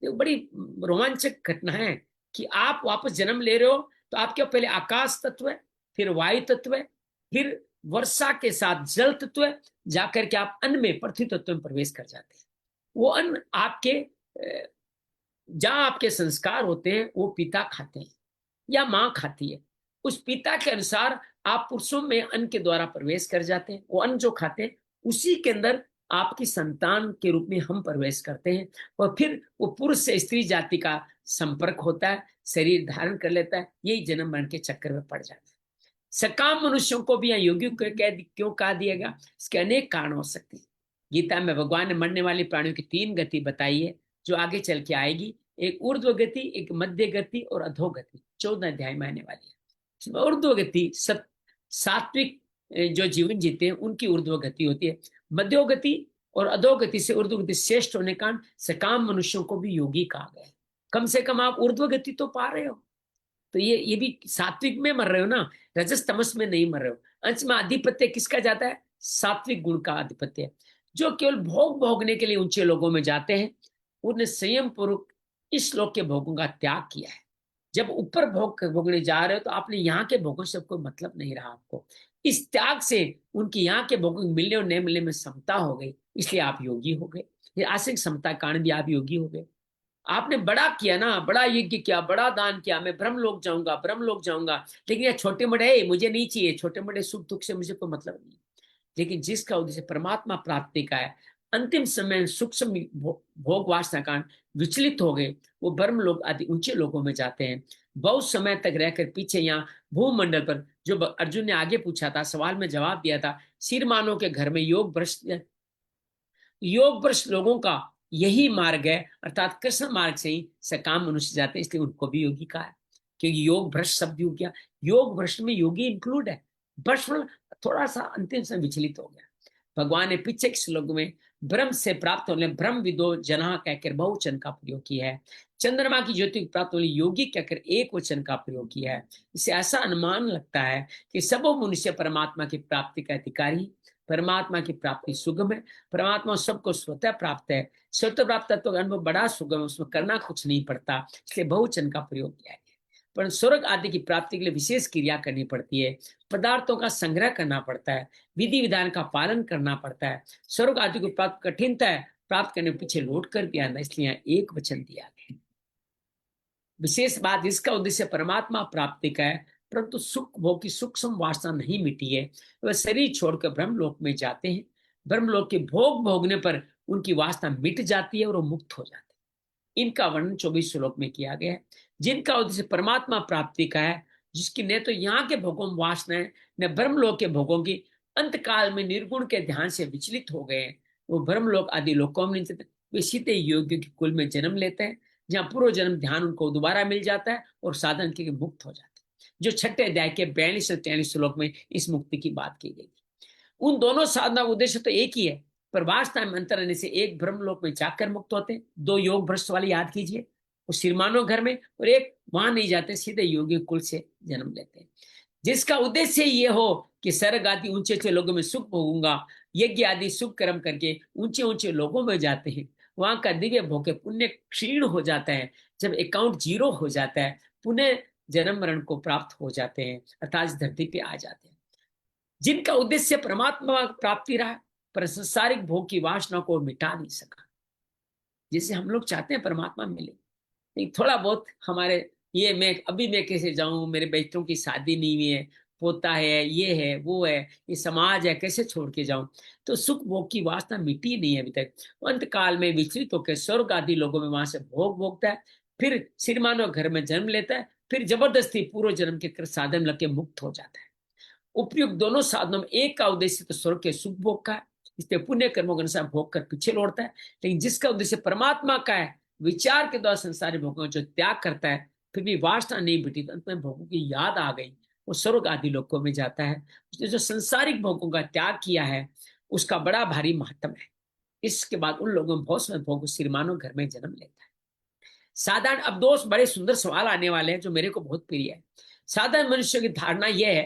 ये बड़ी रोमांचक घटना है कि आप वापस जन्म ले रहे हो, तो आपके पहले आकाश तत्व है, फिर वायु तत्व है, फिर वर्षा के साथ जल तत्व है, जाकर के आप अन्न में पृथ्वी तत्व में प्रवेश कर जाते हैं। वो अन्न आपके जहां आपके संस्कार होते हैं वो पिता खाते हैं या माँ खाती है। उस पिता के अनुसार आप पुरुषों में अन्न के द्वारा प्रवेश कर जाते हैं। वो अन्न जो खाते हैं उसी के अंदर आपकी संतान के रूप में हम प्रवेश करते हैं, और फिर वो पुरुष से स्त्री जाति का संपर्क होता है, शरीर धारण कर लेता है, यही जन्म मरण के चक्कर में पड़ जाता है। सकाम मनुष्यों को भी यहाँ योगी क्यों कहा दिएगा? इसके अनेक कारण हो सकते हैं। गीता में भगवान ने मरने वाले प्राणियों की 3 गति बताई है जो आगे चल के आएगी। एक ऊर्ध्व गति, एक मध्य गति और अधो गति, 14 अध्याय में आने वाली है। ऊर्ध्व गति सात्विक जो जीवन जीते हैं उनकी ऊर्ध्व गति होती है। मध्योगति और अधोगति से ऊर्ध्व गति श्रेष्ठ होने का सकाम मनुष्यों को भी योगी कहा गया है। कम से कम आप ऊर्ध्व गति तो पा रहे हो, तो ये भी सात्विक में मर रहे हो ना, रजस तमस में नहीं मर रहे हो। अंश में आधिपत्य किसका जाता है? सात्विक गुण का आधिपत्य। जो केवल भोग भोगने के लिए ऊंचे लोगों में जाते हैं उन्हें संयम पूर्वक इस लोक के भोगों का त्याग किया है। जब ऊपर भोग भोगने जा रहे हो तो आपने यहाँ के भोगों से कोई मतलब नहीं रहा आपको। इस त्याग से उनकी यहाँ के भोगों मिलने और नहीं मिलने में समता हो गई, इसलिए आप योगी हो गए। ये आशिक समता कारण भी आप योगी हो गए। आपने बड़ा किया ना, बड़ा यज्ञ किया, बड़ा दान किया, मैं ब्रह्म लोक जाऊंगा, ब्रह्म लोक जाऊंगा, लेकिन ये छोटे मोटे मुझे नहीं चाहिए, छोटे मोटे सुख दुख से मुझे कोई मतलब नहीं। लेकिन जिसका उद्देश्य परमात्मा प्राप्ति का है, अंतिम समय सूक्ष्म भोग वासना कारण विचलित हो गए, वो ब्रह्म लोक आदि ऊंचे लोगों में जाते हैं। बहुत समय तक रहकर पीछे यहाँ भूमंडल पर, जो अर्जुन ने आगे पूछा था, सवाल में जवाब दिया था, सिरमानों के घर में योग भ्रष्ट लोगों का यही मार्ग है, अर्थात कृष्ण मार्ग से ही सकाम मनुष्य जाते हैं, इसलिए उनको भी योगी कहा है। क्योंकि योग भ्रष्ट शब्द योग क्या, योग भ्रष्ट में योगी इंक्लूड है। भ्रष्ट थोड़ा सा अंतिम से विचलित हो गया। भगवान ने पीछे के श्लोक में ब्रह्म से प्राप्त होने ब्रह्म विदो जना कहकर बहुवचन का प्रयोग किया है। चंद्रमा की ज्योति प्राप्त होने योगी कहकर एक वचन का प्रयोग किया है। इससे ऐसा अनुमान लगता है कि सब मनुष्य परमात्मा की प्राप्ति का अधिकारी, परमात्मा की प्राप्ति सुगम है। परमात्मा सबको स्वतः प्राप्त है। स्वतः प्राप्त तत्व का अनुभव बड़ा सुगम है, उसमें करना कुछ नहीं पड़ता, इसलिए बहुवचन का प्रयोग किया है। पर स्वर्ग आदि की प्राप्ति के लिए विशेष क्रिया करनी पड़ती है, पदार्थों का संग्रह करना पड़ता है, विधि विधान का पालन करना पड़ता है। स्वर्ग आदि को प्राप्त कठिनता है, प्राप्त करने पीछे लौट कर भी आना, इसलिए एक वचन दिया गया। विशेष बात, इसका उद्देश्य परमात्मा प्राप्ति का है, परंतु सुख भोग की सूक्ष्म वासना नहीं मिटी है। वह शरीर छोड़कर ब्रह्मलोक में जाते हैं। ब्रह्मलोक के भोग भोगने पर उनकी वासना मिट जाती है और वो मुक्त हो जाते हैं। इनका वर्णन 24 श्लोक में किया गया है। जिनका उद्देश्य परमात्मा प्राप्ति का है, जिसकी न तो यहाँ के भोगों में वासना है, न ब्रह्मलोक के भोगों की, अंत काल में निर्गुण के ध्यान से विचलित हो गए हैं, वो ब्रह्मलोक आदि लोकों में नहीं चलते, वे सीधे योगियों के कुल में जन्म लेते हैं, जहाँ पूर्व जन्म ध्यान उनको दोबारा मिल जाता है और साधन के मुक्त हो जाते हैं। जो छठे अध्याय के 42 और 43 श्लोक में इस मुक्ति की बात की गई। उन दोनों साधना उद्देश्य तो एक ही है, पर वास्तव में अंतर रहने से एक ब्रह्मलोक में जाकर मुक्त होते हैं, दो योग भ्रष्ट वाली याद कीजिए, वो सिरमानो घर में, और एक वहां नहीं जाते, सीधे योगी कुल से जन्म लेते हैं। जिसका उद्देश्य ये हो कि स्वर्ग आदि ऊंचे ऊंचे लोगों में सुख भोगूंगा, यज्ञ आदि शुभ कर्म करके ऊंचे ऊंचे लोगों में जाते हैं, वहां का दिव्य भोग पुण्य क्षीण हो जाता है। जब अकाउंट जीरो हो जाता है, पुनः जन्म मरण को प्राप्त हो जाते हैं, अर्थात इस धरती पे आ जाते हैं। जिनका उद्देश्य परमात्मा प्राप्ति रहा, पर संसारिक भोग की वासना को मिटा नहीं सका। जिसे हम लोग चाहते हैं परमात्मा मिले, नहीं थोड़ा बहुत हमारे ये, मैं कैसे जाऊं, मेरे बच्चों की शादी नहीं हुई है, पोता है, ये है, वो है, ये समाज है, कैसे छोड़ के जाऊं। तो सुख भोग की वासना मिटी नहीं है अभी तक। अंत काल में विचलित होकर स्वर्ग आदि लोगों में वहां से भोग भोगता है, फिर सिरमानो घर में जन्म लेता है, फिर जबरदस्ती पूर्व जन्म के साधन लग के मुक्त हो जाता है। उपयुक्त दोनों साधनों में एक का उद्देश्य तो स्वर्ग के सुख भोग का है, इसलिए पुण्य कर्मों के अनुसार भोग कर पीछे लौटता है। लेकिन जिसका उद्देश्य परमात्मा का है, विचार के द्वारा संसारी भोगों जो त्याग करता है, फिर भी वासना नहीं बिटी, अंत में भोगों की याद आ गई, वो स्वर्ग आदि लोकों में जाता है। उसने जो संसारिक भोगों का त्याग किया है, उसका बड़ा भारी महत्व है। इसके बाद उन लोगों में बहुत सारे भोग सिरमानो घर में जन्म लेता है। साधारण, अब दोस्त बड़े सुंदर सवाल आने वाले हैं जो मेरे को बहुत प्रिय है। साधारण मनुष्य की धारणा यह है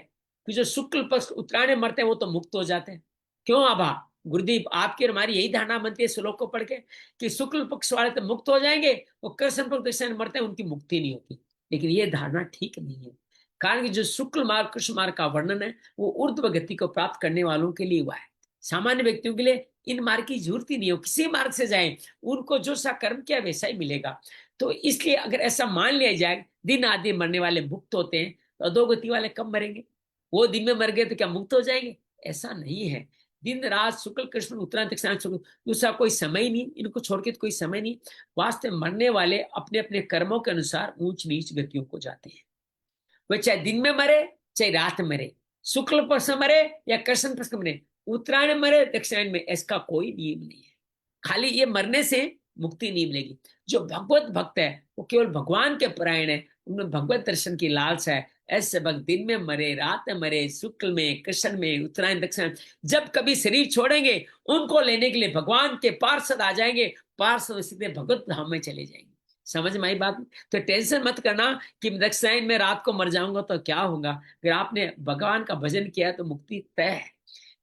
कि जो शुक्ल पक्ष उत्तरायण में मरते हैं वो तो मुक्त हो जाते हैं। क्यों आभा गुरुदीप, आपकी और हमारी यही धारणा बनती है श्लोक को पढ़ के कि शुक्ल पक्ष वाले तो मुक्त हो जाएंगे, और कृष्ण पक्ष मरते हैं उनकी मुक्ति नहीं होती। लेकिन ये धारणा ठीक नहीं है, कारण कि जो शुक्ल मार्ग कृष्ण मार्ग का वर्णन है वो ऊर्ध्व गति को प्राप्त करने वालों के लिए हुआ है। सामान्य व्यक्तियों के लिए इन मार्ग की जरूरत ही नहीं हो, किसी मार्ग से जाए उनको जो सा कर्म किया वैसा ही मिलेगा। तो इसलिए अगर ऐसा मान लिया जाए दिन आदि मरने वाले मुक्त होते हैं, तो अधोगति वाले कब मरेंगे? वो दिन में मर गए तो क्या मुक्त हो जाएंगे? ऐसा नहीं है। दिन रात शुक्ल कृष्ण उत्तरायण दक्षिणायन दूसरा कोई समय ही नहीं, इनको छोड़ के तो कोई समय नहीं। वास्तव में मरने वाले अपने अपने कर्मों के अनुसार ऊंच नीच गतियों को जाते हैं। वह चाहे दिन में मरे चाहे रात में मरे, शुक्ल पक्ष में मरे या कृष्ण पक्ष में मरे, उत्तरायण में मरे दक्षिणायन में, इसका कोई नियम नहीं है। खाली ये मरने से मुक्ति नहीं मिलेगी। जो भगवत भक्त है वो केवल भगवान के परायण है, उनमें भगवत दर्शन की लालसा है। ऐसे भक्त दिन में मरे, रात में मरे, शुक्ल में, कृष्ण में, उत्तरायण दक्षिण, जब कभी शरीर छोड़ेंगे उनको लेने के लिए भगवान के पार्षद आ जाएंगे, पार्षद सीधे भगवत धाम में चले जाएंगे। समझ में आई बात? तो टेंशन मत करना कि दक्षिणायन में रात को मर जाऊंगा तो क्या होगा। अगर आपने भगवान का भजन किया तो मुक्ति तय है।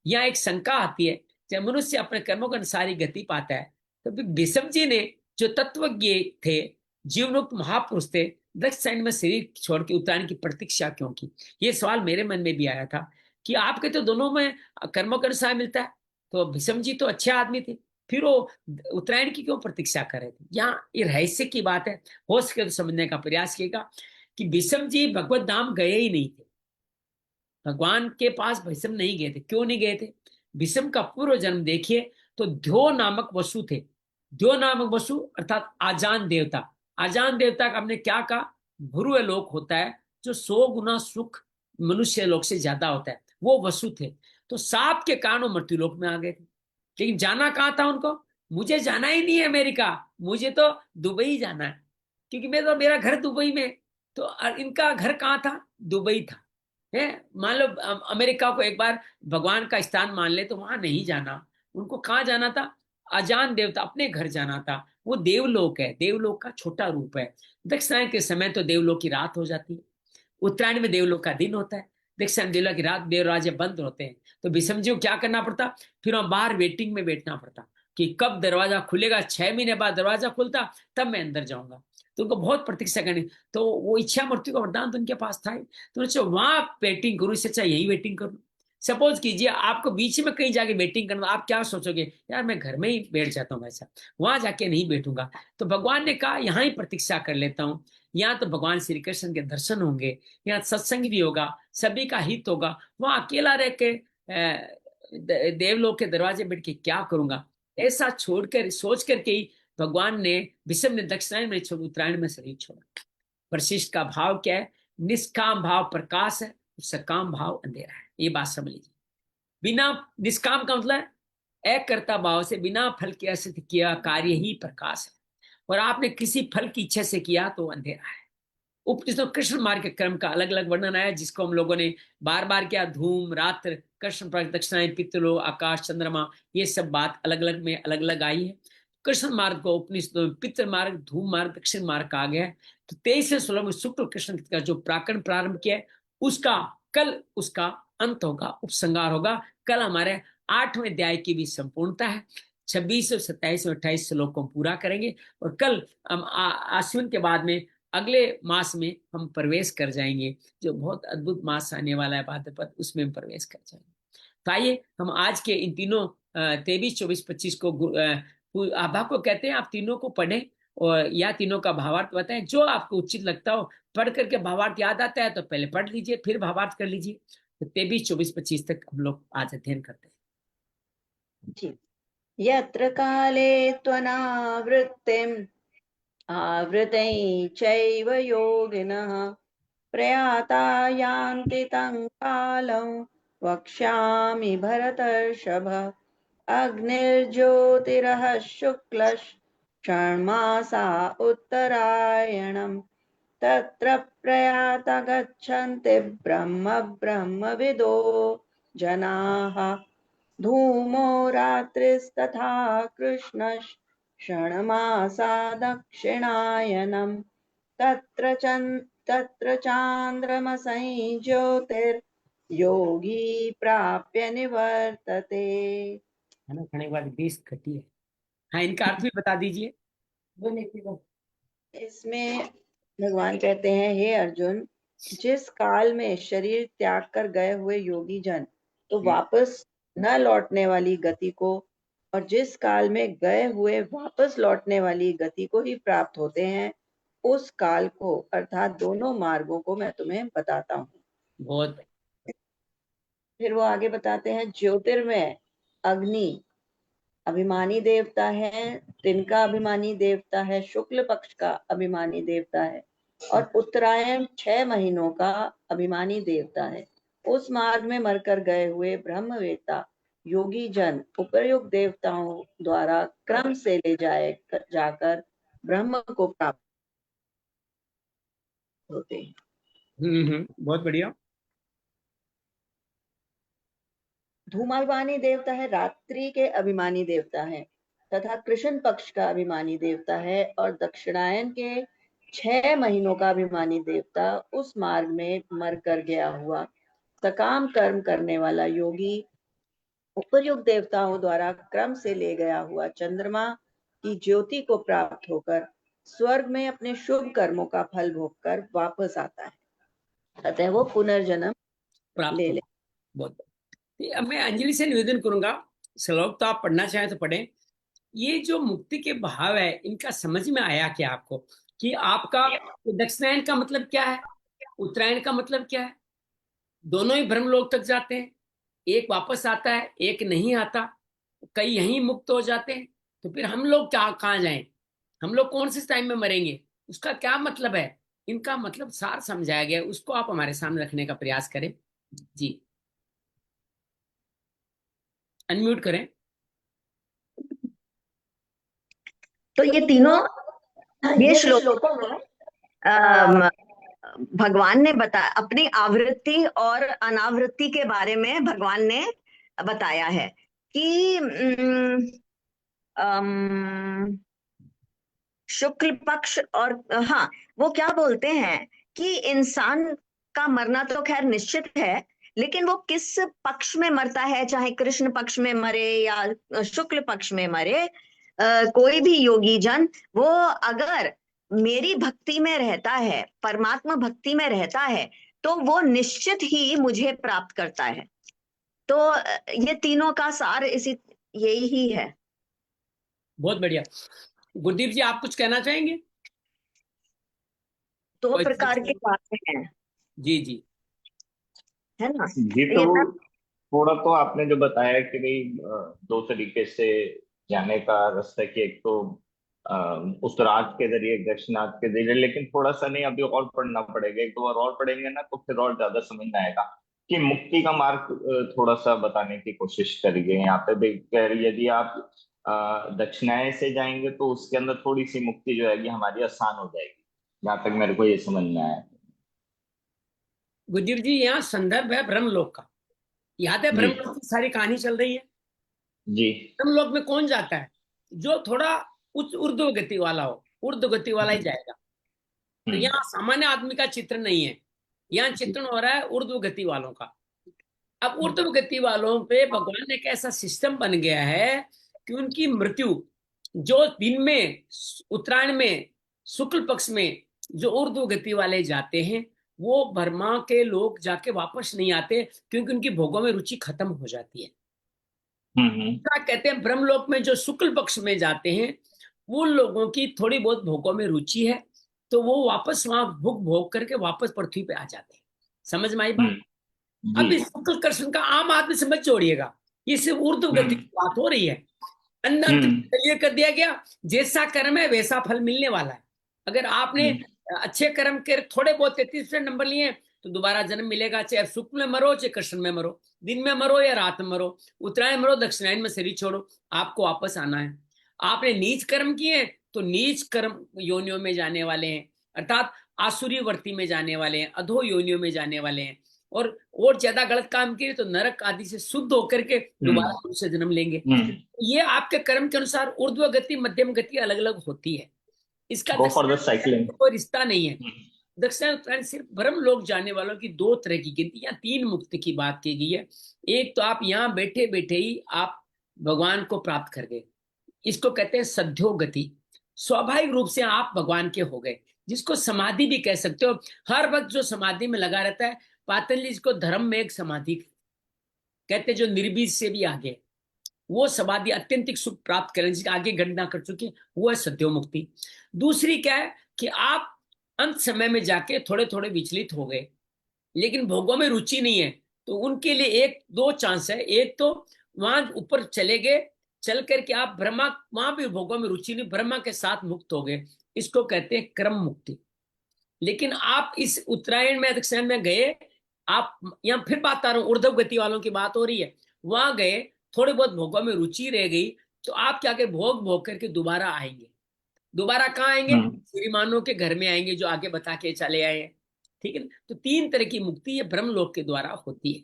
यहाँ एक शंका आती है, जब मनुष्य अपने कर्मों के अनुसार ही गति पाता है, तो भीष्म जी ने जो तत्वज्ञ थे, जीवनुक्त महापुरुष थे, दक्षिणायन में शरीर छोड़ के उत्तरायण की प्रतीक्षा क्यों की? ये सवाल मेरे मन में भी आया था कि आपके तो दोनों में कर्मों के अनुसार मिलता है, तो भीष्म जी तो अच्छे आदमी थे, फिर वो उत्तरायण की क्यों प्रतीक्षा कर रहे थे? यहाँ ये रहस्य की बात है, हो सके तो समझने का प्रयास किएगा कि भीष्म जी भगवत धाम गए ही नहीं थे, भगवान के पास भीष्म नहीं गए थे। क्यों नहीं गए थे? भीष्म का पूर्व जन्म देखिए तो ध्यो नामक वसु थे। ध्यो नामक वसु अर्थात आजान देवता। आजान देवता का हमने क्या कहा? भुर्व लोक होता है जो 100 गुना सुख मनुष्य लोक से ज्यादा होता है, वो वसु थे। तो साप के कारण वो मृत्यु लोक में आ गए थे। लेकिन जाना कहाँ था उनको? मुझे जाना ही नहीं है अमेरिका, मुझे तो दुबई जाना है, क्योंकि मेरा घर दुबई में। तो इनका घर कहाँ था? दुबई था। है, मान लो अमेरिका को एक बार भगवान का स्थान मान ले तो वहां नहीं जाना, उनको कहाँ जाना था? अजान देवता अपने घर जाना था। वो देवलोक है, देवलोक का छोटा रूप है। दक्षिणायन के समय तो देवलोक की रात हो जाती है, उत्तरायण में देवलोक का दिन होता है, दक्षिणायन देवलोक की रात, देवराजे बंद होते हैं। तो भीष्म जी को क्या करना पड़ता? फिर वहां बाहर वेटिंग में बैठना पड़ता कि कब दरवाजा खुलेगा। 6 महीने बाद दरवाजा खुलता, तब मैं अंदर जाऊंगा। तो उनको बहुत प्रतीक्षा करनी। तो वो इच्छा मृत्यु का वरदान तो उनके पास था ही। तो वहां वेटिंग करूं, इससे अच्छा यही वेटिंग करूं। सपोज कीजिए आपको बीच में कहीं जाके वेटिंग करना, आप क्या सोचोगे, यार मैं घर में ही बैठ जाता हूँ, वैसा वहां जाके नहीं बैठूंगा। तो भगवान ने कहा यहाँ ही प्रतीक्षा कर लेता हूँ। यहाँ तो भगवान श्री कृष्ण के दर्शन होंगे, यहाँ सत्संग भी होगा, सभी का हित होगा। वहां अकेला रह के देवलोक के दरवाजे बैठ के क्या करूंगा, ऐसा छोड़कर सोच करके ही भगवान ने विषम ने दक्षिणायन में छोड़, उत्तरायण में शरीर छोड़ा। परिशिष्ट का भाव क्या है, निष्काम भाव प्रकाश है, सकाम भाव अंधेरा है। ये बात समझ लीजिए। बिना निष्काम का मतलब एक कर्ता भाव से बिना फल के असत किया कार्य ही प्रकाश है, और आपने किसी फल की इच्छा से किया तो अंधेरा है। उपनिषद कृष्ण मार्ग के क्रम का अलग अलग वर्णन आया, जिसको हम लोगों ने बार बार किया। धूम, रात्र, कृष्ण पक्ष, दक्षिणायन, पितृलोक, आकाश, चंद्रमा, ये सब बात अलग अलग में अलग अलग आई है। कृष्ण मार्ग को उपनिषदों में पितृ मार्ग, धूम मार्ग, दक्षिण मार्ग कहा गया है। तो 23वें श्लोक में शुक्ल कृष्ण का जो प्राकरण प्रारंभ किया है, उसका कल उसका अंत होगा, उपसंहार होगा। कल हमारे 8वें अध्याय की भी संपूर्णता है। 26, 27 और 28 श्लोक को हम पूरा करेंगे, और कल हम आश्विन के बाद में अगले मास में हम प्रवेश कर जाएंगे, जो बहुत अद्भुत मास आने वाला है भाद्रपद, उसमें हम प्रवेश कर जाएंगे। तो आइए हम आज के इन तीनों 23, 24, 25 को आभा को कहते हैं, आप तीनों को पढ़ें और या तीनों का भावार्थ बताएं, जो आपको उचित लगता हो। पढ़ करके भावार्थ याद आता है तो पहले पढ़ लीजिए, फिर भावार्थ कर लीजिए। तो 23, 24, 25 तक हम लोग आज अध्ययन करते हैं। ठीक। यत्र काले त्वनावृत्तिम् आवृतै चैव योगिनः प्रयाता यान्ति तं कालं वक्ष्यामि भरतर्षभ। अग्निर्ज्योतिरः शुक्लश्षण्मासा उत्तरायणम् तत्र प्रयाता गच्छन्ति ब्रह्म ब्रह्मविदो जनाः। धूमो रात्रिस्तथा कृष्णश्षण्मासा दक्षिणायनम् तत्र चान्द्रमसै ज्योतिर्योगी प्राप्य निवर्तते। खाना खाने के बाद 20 खट्टी है। हाँ, इनका अर्थ भी बता दीजिए। इसमें भगवान कहते हैं, हे अर्जुन, जिस काल में शरीर त्याग कर गए हुए योगी जन तो वापस न लौटने वाली गति को, और जिस काल में गए हुए वापस लौटने वाली गति को ही प्राप्त होते हैं, उस काल को अर्थात दोनों मार्गों को मैं तुम्हें बताता हूँ। बहुत फिर वो आगे बताते हैं, ज्योतिर्मय अग्नि अभिमानी देवता है, तिनका अभिमानी देवता है, शुक्ल पक्ष का अभिमानी देवता है, और उत्तरायण 6 महीनों का अभिमानी देवता है। उस मार्ग में मरकर गए हुए ब्रह्मवेत्ता योगी जन उपर्युक्त देवताओं द्वारा क्रम से ले जाकर ब्रह्म को प्राप्त होते हैं। बहुत बढ़िया। धूमाभिमानी देवता है, रात्रि के अभिमानी देवता है, तथा कृष्ण पक्ष का अभिमानी देवता है, और दक्षिणायन के 6 महीनों का अभिमानी देवता उस मार्ग में मर कर गया हुआ सकाम कर्म करने वाला योगी उपर्युक्त देवताओं द्वारा क्रम से ले गया हुआ चंद्रमा की ज्योति को प्राप्त होकर स्वर्ग में अपने शुभ कर्मों का फल भोगकर वापस आता है, अतः वो पुनर्जन्म प्राप्त ले हो। ले। बहुत अब मैं अंजलि से निवेदन करूंगा, श्लोक तो आप पढ़ना चाहें तो पढ़ें। ये जो मुक्ति के भाव है, इनका समझ में आया क्या आपको, कि आपका दक्षिणायन का मतलब क्या है, उत्तरायण का मतलब क्या है? दोनों ही ब्रह्मलोक तक जाते हैं, एक वापस आता है, एक नहीं आता, कई यहीं मुक्त हो जाते हैं। तो फिर हम लोग क्या कहाँ जाएं, हम लोग कौन से टाइम में मरेंगे, उसका क्या मतलब है? इनका मतलब सार समझाया गया है, उसको आप हमारे सामने रखने का प्रयास करें। जी, अनम्यूट करें। तो ये तीनों ये श्लोकों में भगवान ने अपनी आवृत्ति और अनावृत्ति के बारे में भगवान ने बताया है कि शुक्ल पक्ष और हाँ, वो क्या बोलते हैं कि इंसान का मरना तो खैर निश्चित है, लेकिन वो किस पक्ष में मरता है, चाहे कृष्ण पक्ष में मरे या शुक्ल पक्ष में मरे, कोई भी योगी जन वो अगर मेरी भक्ति में रहता है, परमात्मा भक्ति में रहता है, तो वो निश्चित ही मुझे प्राप्त करता है। तो ये तीनों का सार इसी यही ही है। बहुत बढ़िया। गुरदीप जी, आप कुछ कहना चाहेंगे? दो कोई प्रकार के बातें हैं, जी जी। है ना। जी, तो ये मैं थोड़ा तो आपने जो बताया कि भाई दो तरीके से जाने का रास्ता, कि एक तो उत्तरार्ध के जरिए, एक दक्षिणार्ध के जरिए, लेकिन थोड़ा सा नहीं, अभी और पढ़ना पड़ेगा, एक दो बार और पढ़ेंगे ना तो फिर और ज्यादा समझ में आएगा कि मुक्ति का मार्ग थोड़ा सा बताने की कोशिश करिए यहाँ पे भी। यदि आप दक्षिणायन से जाएंगे तो उसके अंदर थोड़ी सी मुक्ति जो है हमारी आसान हो जाएगी, जहां तक मेरे को ये समझ में आया। गुरदीप जी, यहाँ संदर्भ है ब्रह्मलोक का। याद है जी ब्रह्मलोक की सारी कहानी चल रही है। जी। ब्रह्मलोक में कौन जाता है? जो थोड़ा उच्च ऊर्ध्व गति वाला हो, ऊर्ध्व गति वाला ही जाएगा। तो हम्म यहाँ सामान्य आदमी का चित्र नहीं है, यहाँ चित्रण हो रहा है ऊर्ध्व गति वालों का। अब ऊर्ध्व गति वालों पे भगवान ने एक ऐसा सिस्टम बन गया है कि उनकी मृत्यु जो दिन में, उत्तरायण में, शुक्ल पक्ष में जो ऊर्ध्व गति वाले जाते हैं, वो बर्मा के लोग जाके वापस नहीं आते, क्योंकि उनकी भोगों में रुचि खत्म हो जाती है। क्या कहते हैं, ब्रह्मलोक में जो शुक्ल पक्ष में जाते हैं, उन लोगों की थोड़ी बहुत भोगों में रुचि है, तो वो वापस वहां भोग भोग करके वापस पृथ्वी पे आ जाते हैं। समझ में आई बात? जी। अब इस शुक्ल कृष्ण का आम आदमी समझ छोड़िएगा, ये सिर्फ ऊर्ध्व गति की बात हो रही है। अंत ये कर दिया गया, जैसा कर्म है वैसा फल मिलने वाला है। अगर आपने अच्छे कर्म के थोड़े बहुत 33% नंबर लिए तो दोबारा जन्म मिलेगा, चाहे शुक्ल में मरो चाहे कृष्ण में मरो, दिन में मरो या रात में मरो, उत्तरायण मरो दक्षिणायन में शरीर छोड़ो, आपको वापस आना है। आपने नीच कर्म किए तो नीच कर्म योनियों में जाने वाले हैं, अर्थात आसुरी वर्ती में जाने वाले हैं, अधो योनियों में जाने वाले हैं। और ज्यादा गलत काम किए तो नरक आदि से शुद्ध होकर के दोबारा मनुष्य जन्म लेंगे। ये आपके कर्म के अनुसार ऊर्ध्व गति मध्यम गति अलग अलग होती है। इसका गो फॉर द साइक्लिंग कोई रिश्ता नहीं है। दक्षिण उत्तरायण सिर्फ ब्रह्म लोक जाने वालों की दो तरह की गिनती या तीन मुक्ति की बात की गई है। एक तो आप यहाँ बैठे बैठे ही आप भगवान को प्राप्त कर गए, इसको कहते हैं सद्यो गति, स्वाभाविक रूप से आप भगवान के हो गए, जिसको समाधि भी कह सकते हो। हर वक्त जो समाधि में लगा रहता है, पातंजलि इसको धर्म में एक समाधि कहते, जो निर्बीज से भी आगे, वो समाधि अत्यंतिक सुख प्राप्त करें, जिसके आगे गणना कर चुके, वो है सत्यो मुक्ति। दूसरी क्या है कि आप अंत समय में जाके थोड़े थोड़े विचलित हो गए, लेकिन भोगों में रुचि नहीं है, तो उनके लिए एक दो चांस है। एक तो वहां ऊपर चले गए, चल करके आप ब्रह्मा, वहां भी भोगों में रुचि नहीं, ब्रह्मा के साथ मुक्त हो गए, इसको कहते हैं क्रम मुक्ति। लेकिन आप इस उत्तरायण में दक्षिण में गए, आप यहाँ फिर बात आ रहा हूँ, ऊर्ध्व गति वालों की बात हो रही है, वहां गए, थोड़े बहुत भोगों में रुचि रह गई, तो आप क्या के भोग भोग करके दोबारा आएंगे। दोबारा कहाँ आएंगे? श्रीमानों के घर में आएंगे, जो आगे बता के चले आए हैं। ठीक है ना? तो तीन तरह की मुक्ति ये ब्रह्मलोक के द्वारा होती है।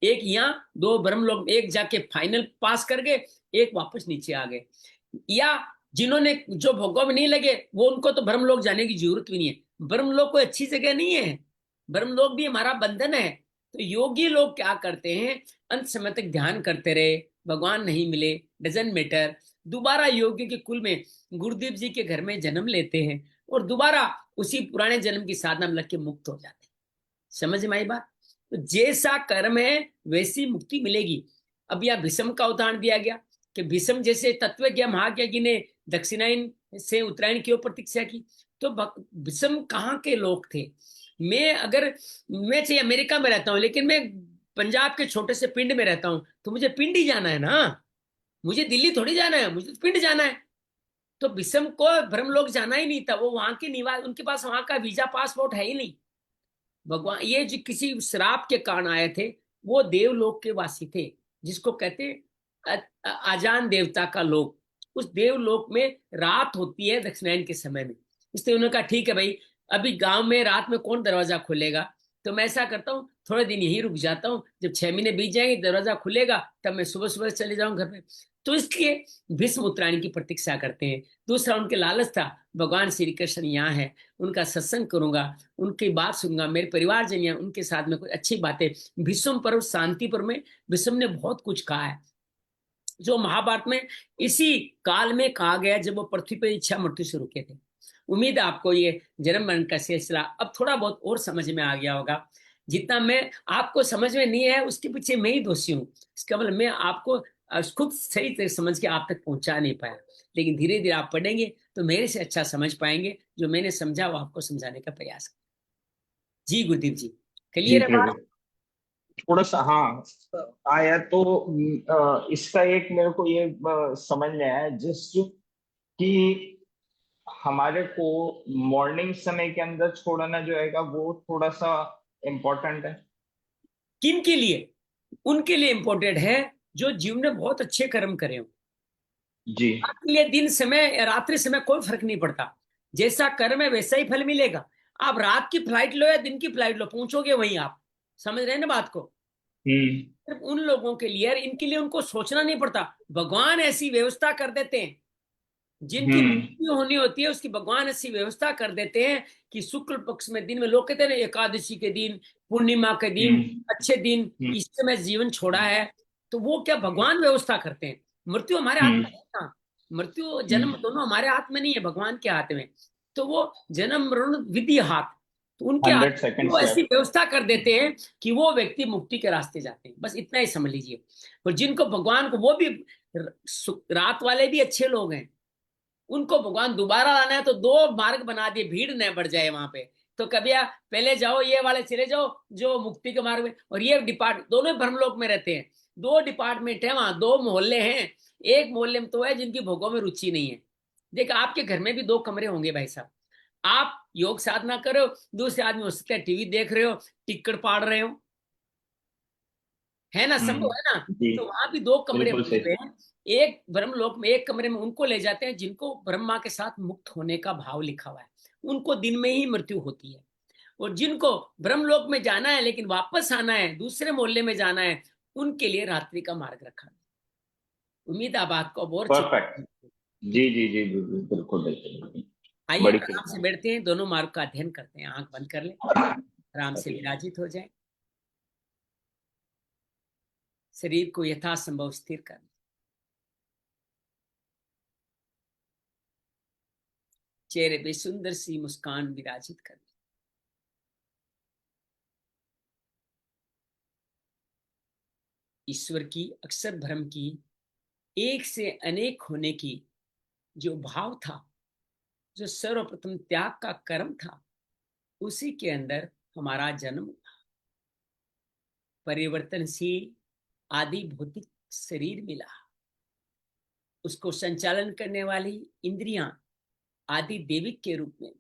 एक यहाँ, दो ब्रह्मलोक, एक जाके फाइनल पास कर गए, एक वापस नीचे आ गए। या जिन्होंने जो भोगों में नहीं लगे, वो उनको तो ब्रह्मलोक जाने की जरूरत भी नहीं है। ब्रह्मलोक कोई अच्छी जगह नहीं है, ब्रह्मलोक भी हमारा बंधन है। तो योगी लोग क्या करते हैं, अंत समय तक ध्यान करते रहे, भगवान नहीं मिले, डजंट मैटर, दोबारा योगी के कुल में गुरुदेव जी के घर में जन्म लेते हैं और दोबारा उसी पुराने जन्म की साधना में लग के मुक्त हो जाते हैं। समझ में आई बात? तो जैसा कर्म है वैसी मुक्ति मिलेगी। अब यह भीष्म का उदाहरण दिया गया कि भीष्म जैसे तत्वज्ञ महाज्ञ ने दक्षिणायन से उत्तरायण की ओर प्रतीक्षा की, तो भीष्म कहाँ के लोग थे? मैं चाहे अमेरिका में रहता हूँ, लेकिन मैं पंजाब के छोटे से पिंड में रहता हूँ, तो मुझे पिंड ही जाना है ना, मुझे दिल्ली थोड़ी जाना है, मुझे पिंड जाना है। तो भीष्म को ब्रह्मलोक जाना ही नहीं था, वो वहां के निवास, उनके पास वहां का वीजा पासपोर्ट है ही नहीं। भगवान ये जो किसी श्राप के कारण आए थे, वो देवलोक के वासी थे, जिसको कहते आजान देवता का लोक। उस देवलोक में रात होती है दक्षिणायन के समय में, इसलिए उन्होंने कहा ठीक है भाई, अभी गांव में रात में कौन दरवाजा खोलेगा, तो मैं ऐसा करता हूँ थोड़े दिन यहीं रुक जाता हूँ, जब 6 महीने बीत जाएंगे दरवाजा खुलेगा, तब मैं सुबह सुबह चले जाऊँ घर पे। तो इसलिए भीष्म उत्तरायण की प्रतीक्षा करते हैं। दूसरा उनके लालच था, भगवान श्री कृष्ण यहाँ है, उनका सत्संग करूंगा, उनकी बात सुनूंगा, मेरे परिवारजन यहाँ, उनके साथ में कोई अच्छी बातें। भीष्म पर्व शांति पर्व में भीष्म ने बहुत कुछ कहा है, जो महाभारत में इसी काल में कहा गया जब वो पृथ्वी पर इच्छा मृत्यु से रुके थे। उम्मीद है आपको ये जन्म मरण का सिलसिला अब थोड़ा बहुत और समझ में आ गया होगा। जितना मैं आपको समझ में नहीं है उसके पीछे मैं ही दोषी हूँ। इसका मतलब मैं आपको खुद सही तरह समझ के आप तक पहुंचा नहीं पाया, लेकिन धीरे धीरे आप पढ़ेंगे तो मेरे से अच्छा समझ पाएंगे। जो मैंने समझा वो आपको समझाने का प्रयास करें। जी गुरदीप जी, जी क्लियर है प्रभु, बात? थोड़ा सा हाँ आया तो इसका एक मेरे को ये समझ में आया जस्ट कि हमारे को मॉर्निंग समय के अंदर छोड़ना जो है वो थोड़ा सा इम्पोर्टेंट है। किन के लिए? उनके लिए इंपॉर्टेंट है जो जीवन में बहुत अच्छे कर्म करे हो। जी। आपके लिए दिन समय या रात्रि समय कोई फर्क नहीं पड़ता, जैसा कर्म है वैसा ही फल मिलेगा। आप रात की फ्लाइट लो या दिन की फ्लाइट लो, पहुंचोगे वहीं आप। समझ रहे हैं ना बात को? हम्म। सिर्फ उन लोगों के लिए, इनके लिए उनको सोचना नहीं पड़ता। भगवान ऐसी व्यवस्था कर देते हैं, जिनकी हम्म। मृत्यु होनी होती है उसकी भगवान ऐसी व्यवस्था कर देते हैं कि शुक्ल पक्ष में दिन में, लोग कहते हैं ना एकादशी के दिन, पूर्णिमा के दिन, हम्म। अच्छे दिन, हम्म। इस समय जीवन छोड़ा है। तो वो क्या भगवान व्यवस्था करते हैं। मृत्यु हमारे हाथ हम्म। में नहीं था। मृत्यु जन्म दोनों हमारे हाथ में नहीं है, भगवान के हाथ में। तो वो जन्म मरण विधि हाथ, तो उनके हाथ 100 सेकंड वो से ऐसी व्यवस्था कर देते हैं कि वो व्यक्ति मुक्ति के रास्ते जाते हैं। बस इतना ही समझ लीजिए। और जिनको भगवान को, वो भी रात वाले भी अच्छे लोग हैं, उनको भगवान दोबारा लाना है तो दो मार्ग बना दिए, भीड़ न बढ़ जाए वहां पे। तो कभी आप पहले जाओ, ये वाले चले जाओ जो मुक्ति के मार्ग में, और ये डिपार्ट दोनों ब्रह्मलोक में रहते हैं। दो डिपार्टमेंट है वहां, दो मोहल्ले हैं। एक मोहल्ले में तो है जिनकी भोगों में रुचि नहीं है। देख, आपके घर में भी दो कमरे होंगे भाई साहब। आप योग साधना करो, दूसरे आदमी हो सकता है टीवी देख रहे हो, टिक्कड़ पाड़ रहे हो, है ना, संभव है ना। जी तो वहां भी दो कमरे बिल्कुल बने सही। हुए हैं। एक ब्रह्मलोक में एक कमरे में उनको ले जाते हैं जिनको ब्रह्मा के साथ मुक्त होने का भाव लिखा हुआ है, उनको दिन में ही मृत्यु होती है। और जिनको ब्रह्मलोक में जाना है लेकिन वापस आना है, दूसरे मोहल्ले में जाना है, उनके लिए रात्रि का मार्ग रखा है। उम्मीद आप बात को अब और अच्छी परफेक्ट। जी जी जी बिल्कुल बिल्कुल बिल्कुल। आइए बड़ी आराम से कृपा। बैठते हैं, दोनों मार्ग का अध्ययन करते हैं। आंख बंद कर ले, आराम से विराजित हो जाए, शरीर को यथासंभव स्थिर कर, चेहरे पे सुंदर सी मुस्कान विराजित कर। ईश्वर की, अक्षर ब्रह्म की, एक से अनेक होने की जो भाव था, जो सर्वप्रथम त्याग का कर्म था, उसी के अंदर हमारा जन्म, परिवर्तनशील आदि भौतिक शरीर मिला, उसको संचालन करने वाली इंद्रियां आदि देविक के रूप में,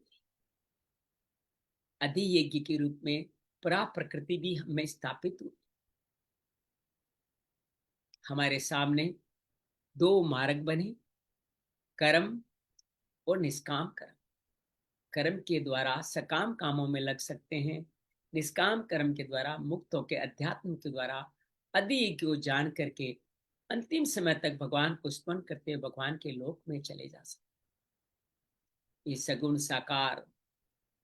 अधियज्ञ के रूप में परा प्रकृति भी हमें स्थापित हुई। हमारे सामने दो मार्ग बने, कर्म और निष्काम कर्म। कर्म के द्वारा सकाम कामों में लग सकते हैं, निष्काम कर्म के द्वारा मुक्त होकर अध्यात्म के द्वारा अधियज्ञ को जान करके अंतिम समय तक भगवान को स्मरण करते हुए भगवान के लोक में चले जा सकते। ये सगुण साकार,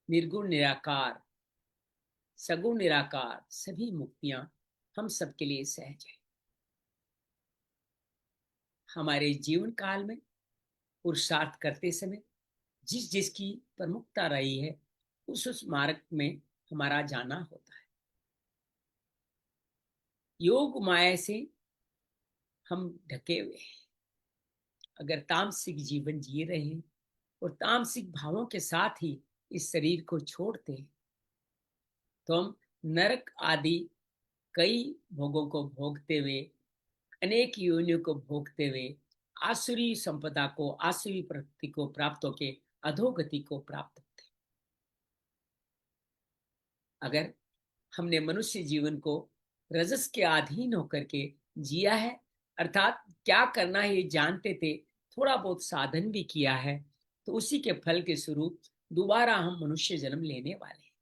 निर्गुण निराकार, सगुण निराकार सभी मुक्तियां हम सबके लिए सहज है। हमारे जीवन काल में पुरुषार्थ करते समय जिस जिसकी प्रमुखता रही है, उस मार्ग में हमारा जाना होता है। योग माया से हम ढके हुए हैं। अगर तामसिक जीवन जी रहे हैं और तामसिक भावों के साथ ही इस शरीर को छोड़ते हैं, तो हम नरक आदि कई भोगों को भोगते हुए, अनेक योनियों को भोगते हुए, आसुरी संपदा को, आसुरी प्रकृति को प्राप्त होके अधोगति को प्राप्त होते हैं। अगर हमने मनुष्य जीवन को रजस के अधीन होकर के जिया है, अर्थात क्या करना है ये जानते थे, थोड़ा बहुत साधन भी किया है, तो उसी के फल के स्वरूप दोबारा हम मनुष्य जन्म लेने वाले हैं।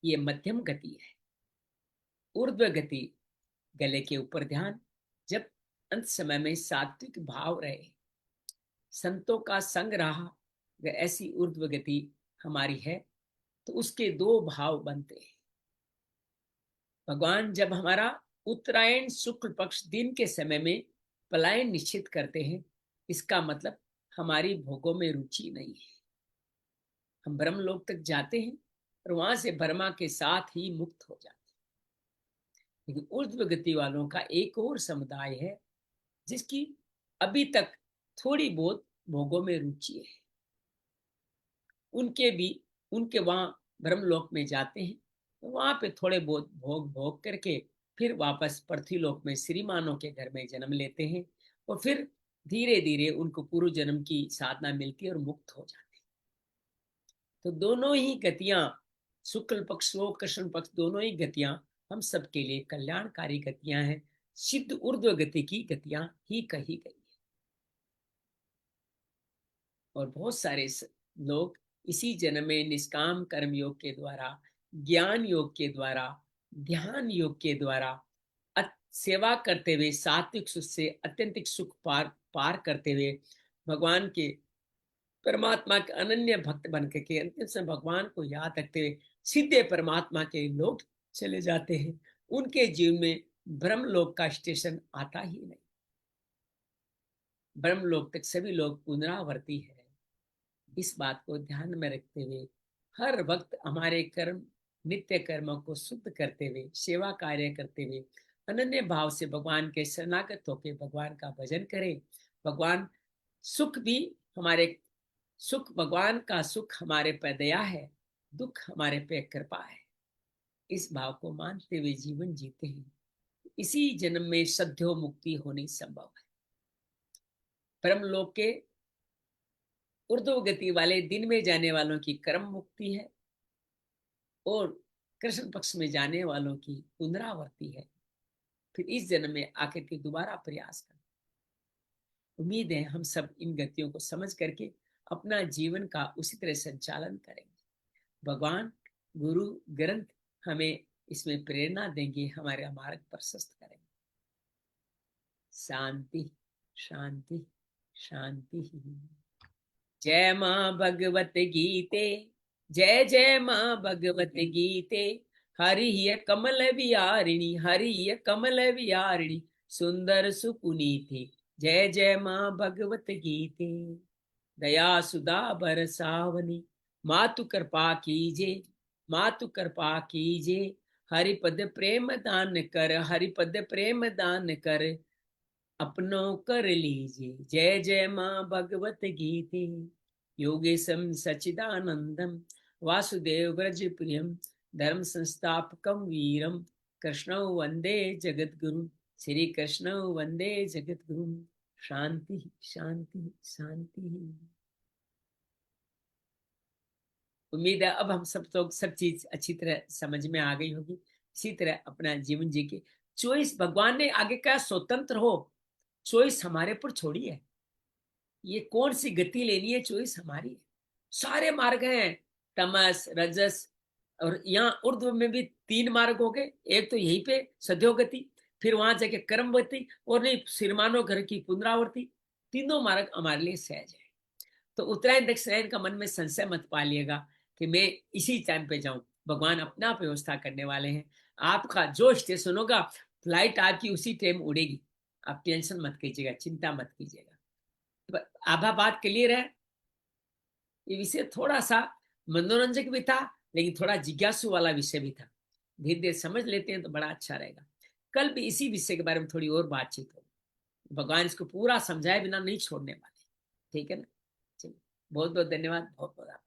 ये मध्यम गति है। ऊर्ध्व गति, गले के ऊपर ध्यान, जब अंत समय में सात्विक भाव रहे, संतों का संग रहा, अगर ऐसी ऊर्ध्व गति हमारी है तो उसके दो भाव बनते हैं। भगवान जब हमारा उत्तरायण शुक्ल पक्ष दिन के समय में पलायन निश्चित करते हैं, इसका मतलब हमारी भोगों में रुचि नहीं है। हम ब्रह्मलोक तक जाते हैं और वहां से ब्रह्मा के साथ ही मुक्त हो जाते हैं। लेकिन ऊर्ध्व गति वालों का एक और समुदाय है जिसकी अभी तक थोड़ी बहुत भोगों में रुचि है। उनके वहां ब्रह्मलोक में जाते हैं, तो वहां पे थोड़े बहुत भोग भोग करके फिर वापस पृथ्वीलोक में श्रीमानों के घर में जन्म लेते हैं और फिर धीरे धीरे उनको पूर्व जन्म की साधना मिलती है और मुक्त हो जाते हैं। तो दोनों ही गतियां, शुक्ल पक्ष व कृष्ण पक्ष, दोनों ही गतियां हम सबके लिए कल्याणकारी गतियां हैं। सिद्ध ऊर्ध्व गति की गतियां ही कही गई है। और बहुत सारे लोग इसी जन्म में निष्काम कर्म योग के द्वारा, ज्ञान योग के द्वारा, ध्यान योग के द्वारा सेवा करते हुए सात्विक सुख से अत्यंतिक सुख पार करते हुए भगवान के, परमात्मा के अनन्य भक्त बन के अंतिम से भगवान को याद रखते हुए सीधे परमात्मा के लोग चले जाते हैं। उनके जीवन में ब्रह्मलोक का स्टेशन आता ही नहीं। ब्रह्मलोक तक सभी लोग पुनरावर्ती है। इस बात को ध्यान में रखते हुए हर वक्त हमारे कर्म, नित्य कर्मों को शुद्ध करते हुए, सेवा कार्य करते हुए अनन्य भाव से भगवान के शरणागत होकर भगवान का भजन करें। भगवान सुख भी हमारे सुख, भगवान का सुख हमारे पे दया है, दुख हमारे पे कृपा है। इस भाव को मानते हुए जीवन जीते हैं। इसी जन्म में सद्यो मुक्ति होनी संभव है। ब्रह्मलोक के ऊर्ध्व गति वाले दिन में जाने वालों की कर्म मुक्ति है और कृष्ण पक्ष में जाने वालों की पुनरावर्ती है। फिर इस जन्म में आकर के दोबारा प्रयास करें। उम्मीद है हम सब इन गतियों को समझ करके अपना जीवन का उसी तरह संचालन करेंगे। भगवान, गुरु, ग्रंथ हमें इसमें प्रेरणा देंगे, हमारे मार्ग प्रशस्त करेंगे। शांति शांति शांति। जय मां भगवत गीते, जय जय मां भगवत गीते। हरि कमल विहारिणी, हरि कमल विहारिणी, सुंदर सुपुनीते। जय जय मां भगवत गीते। दया सुधा बरसावनी, मातु कृपा कीजे, मातु कृपा कीजे। हरिपद प्रेम दान कर, हरिपद प्रेम दान कर, अपनों कर लीजिए। जय जय मां भगवत गीते। योगेशम सच्चिदानंदम वासुदेव व्रज प्रियम, धर्म संस्थापकम वीरम, कृष्ण वंदे जगत गुरु, श्री कृष्ण वंदे जगत गुरु। शांति शांति शांति। उम्मीद है अब हम सब लोग सब चीज अच्छी तरह समझ में आ गई होगी। इसी तरह अपना जीवन जी के चॉइस भगवान ने आगे क्या स्वतंत्र हो, चॉइस हमारे पर छोड़ी है। ये कौन सी गति लेनी है, चॉइस हमारी है। सारे मार्ग हैं, तमस, रजस, और यहाँ ऊर्ध्व में भी 3 मार्ग हो गए। एक तो यहीं पे सद्यो गति, फिर वहां जाके कर्म गति, और नहीं श्रीमानो घर की पुनरावृत्ति। तीनों मार्ग हमारे लिए सहज है। तो उत्तरायण दक्षिणायन का मन में संशय मत पालिएगा कि मैं इसी टाइम पे जाऊं। भगवान अपना व्यवस्था करने वाले हैं। आपका जो स्टेशन होगा, फ्लाइट आपकी उसी टाइम उड़ेगी। आप टेंशन मत कीजिएगा, चिंता मत कीजिएगा। आभा बात क्लियर है। ये विषय थोड़ा सा मनोरंजक भी था, लेकिन थोड़ा जिज्ञासु वाला विषय भी था। धीरे धीरे समझ लेते हैं तो बड़ा अच्छा रहेगा। कल भी इसी विषय के बारे में थोड़ी और बातचीत होगी। भगवान इसको पूरा समझाए बिना नहीं छोड़ने वाले। ठीक है ना? चलिए, बहुत बहुत धन्यवाद, बहुत बहुत आभार।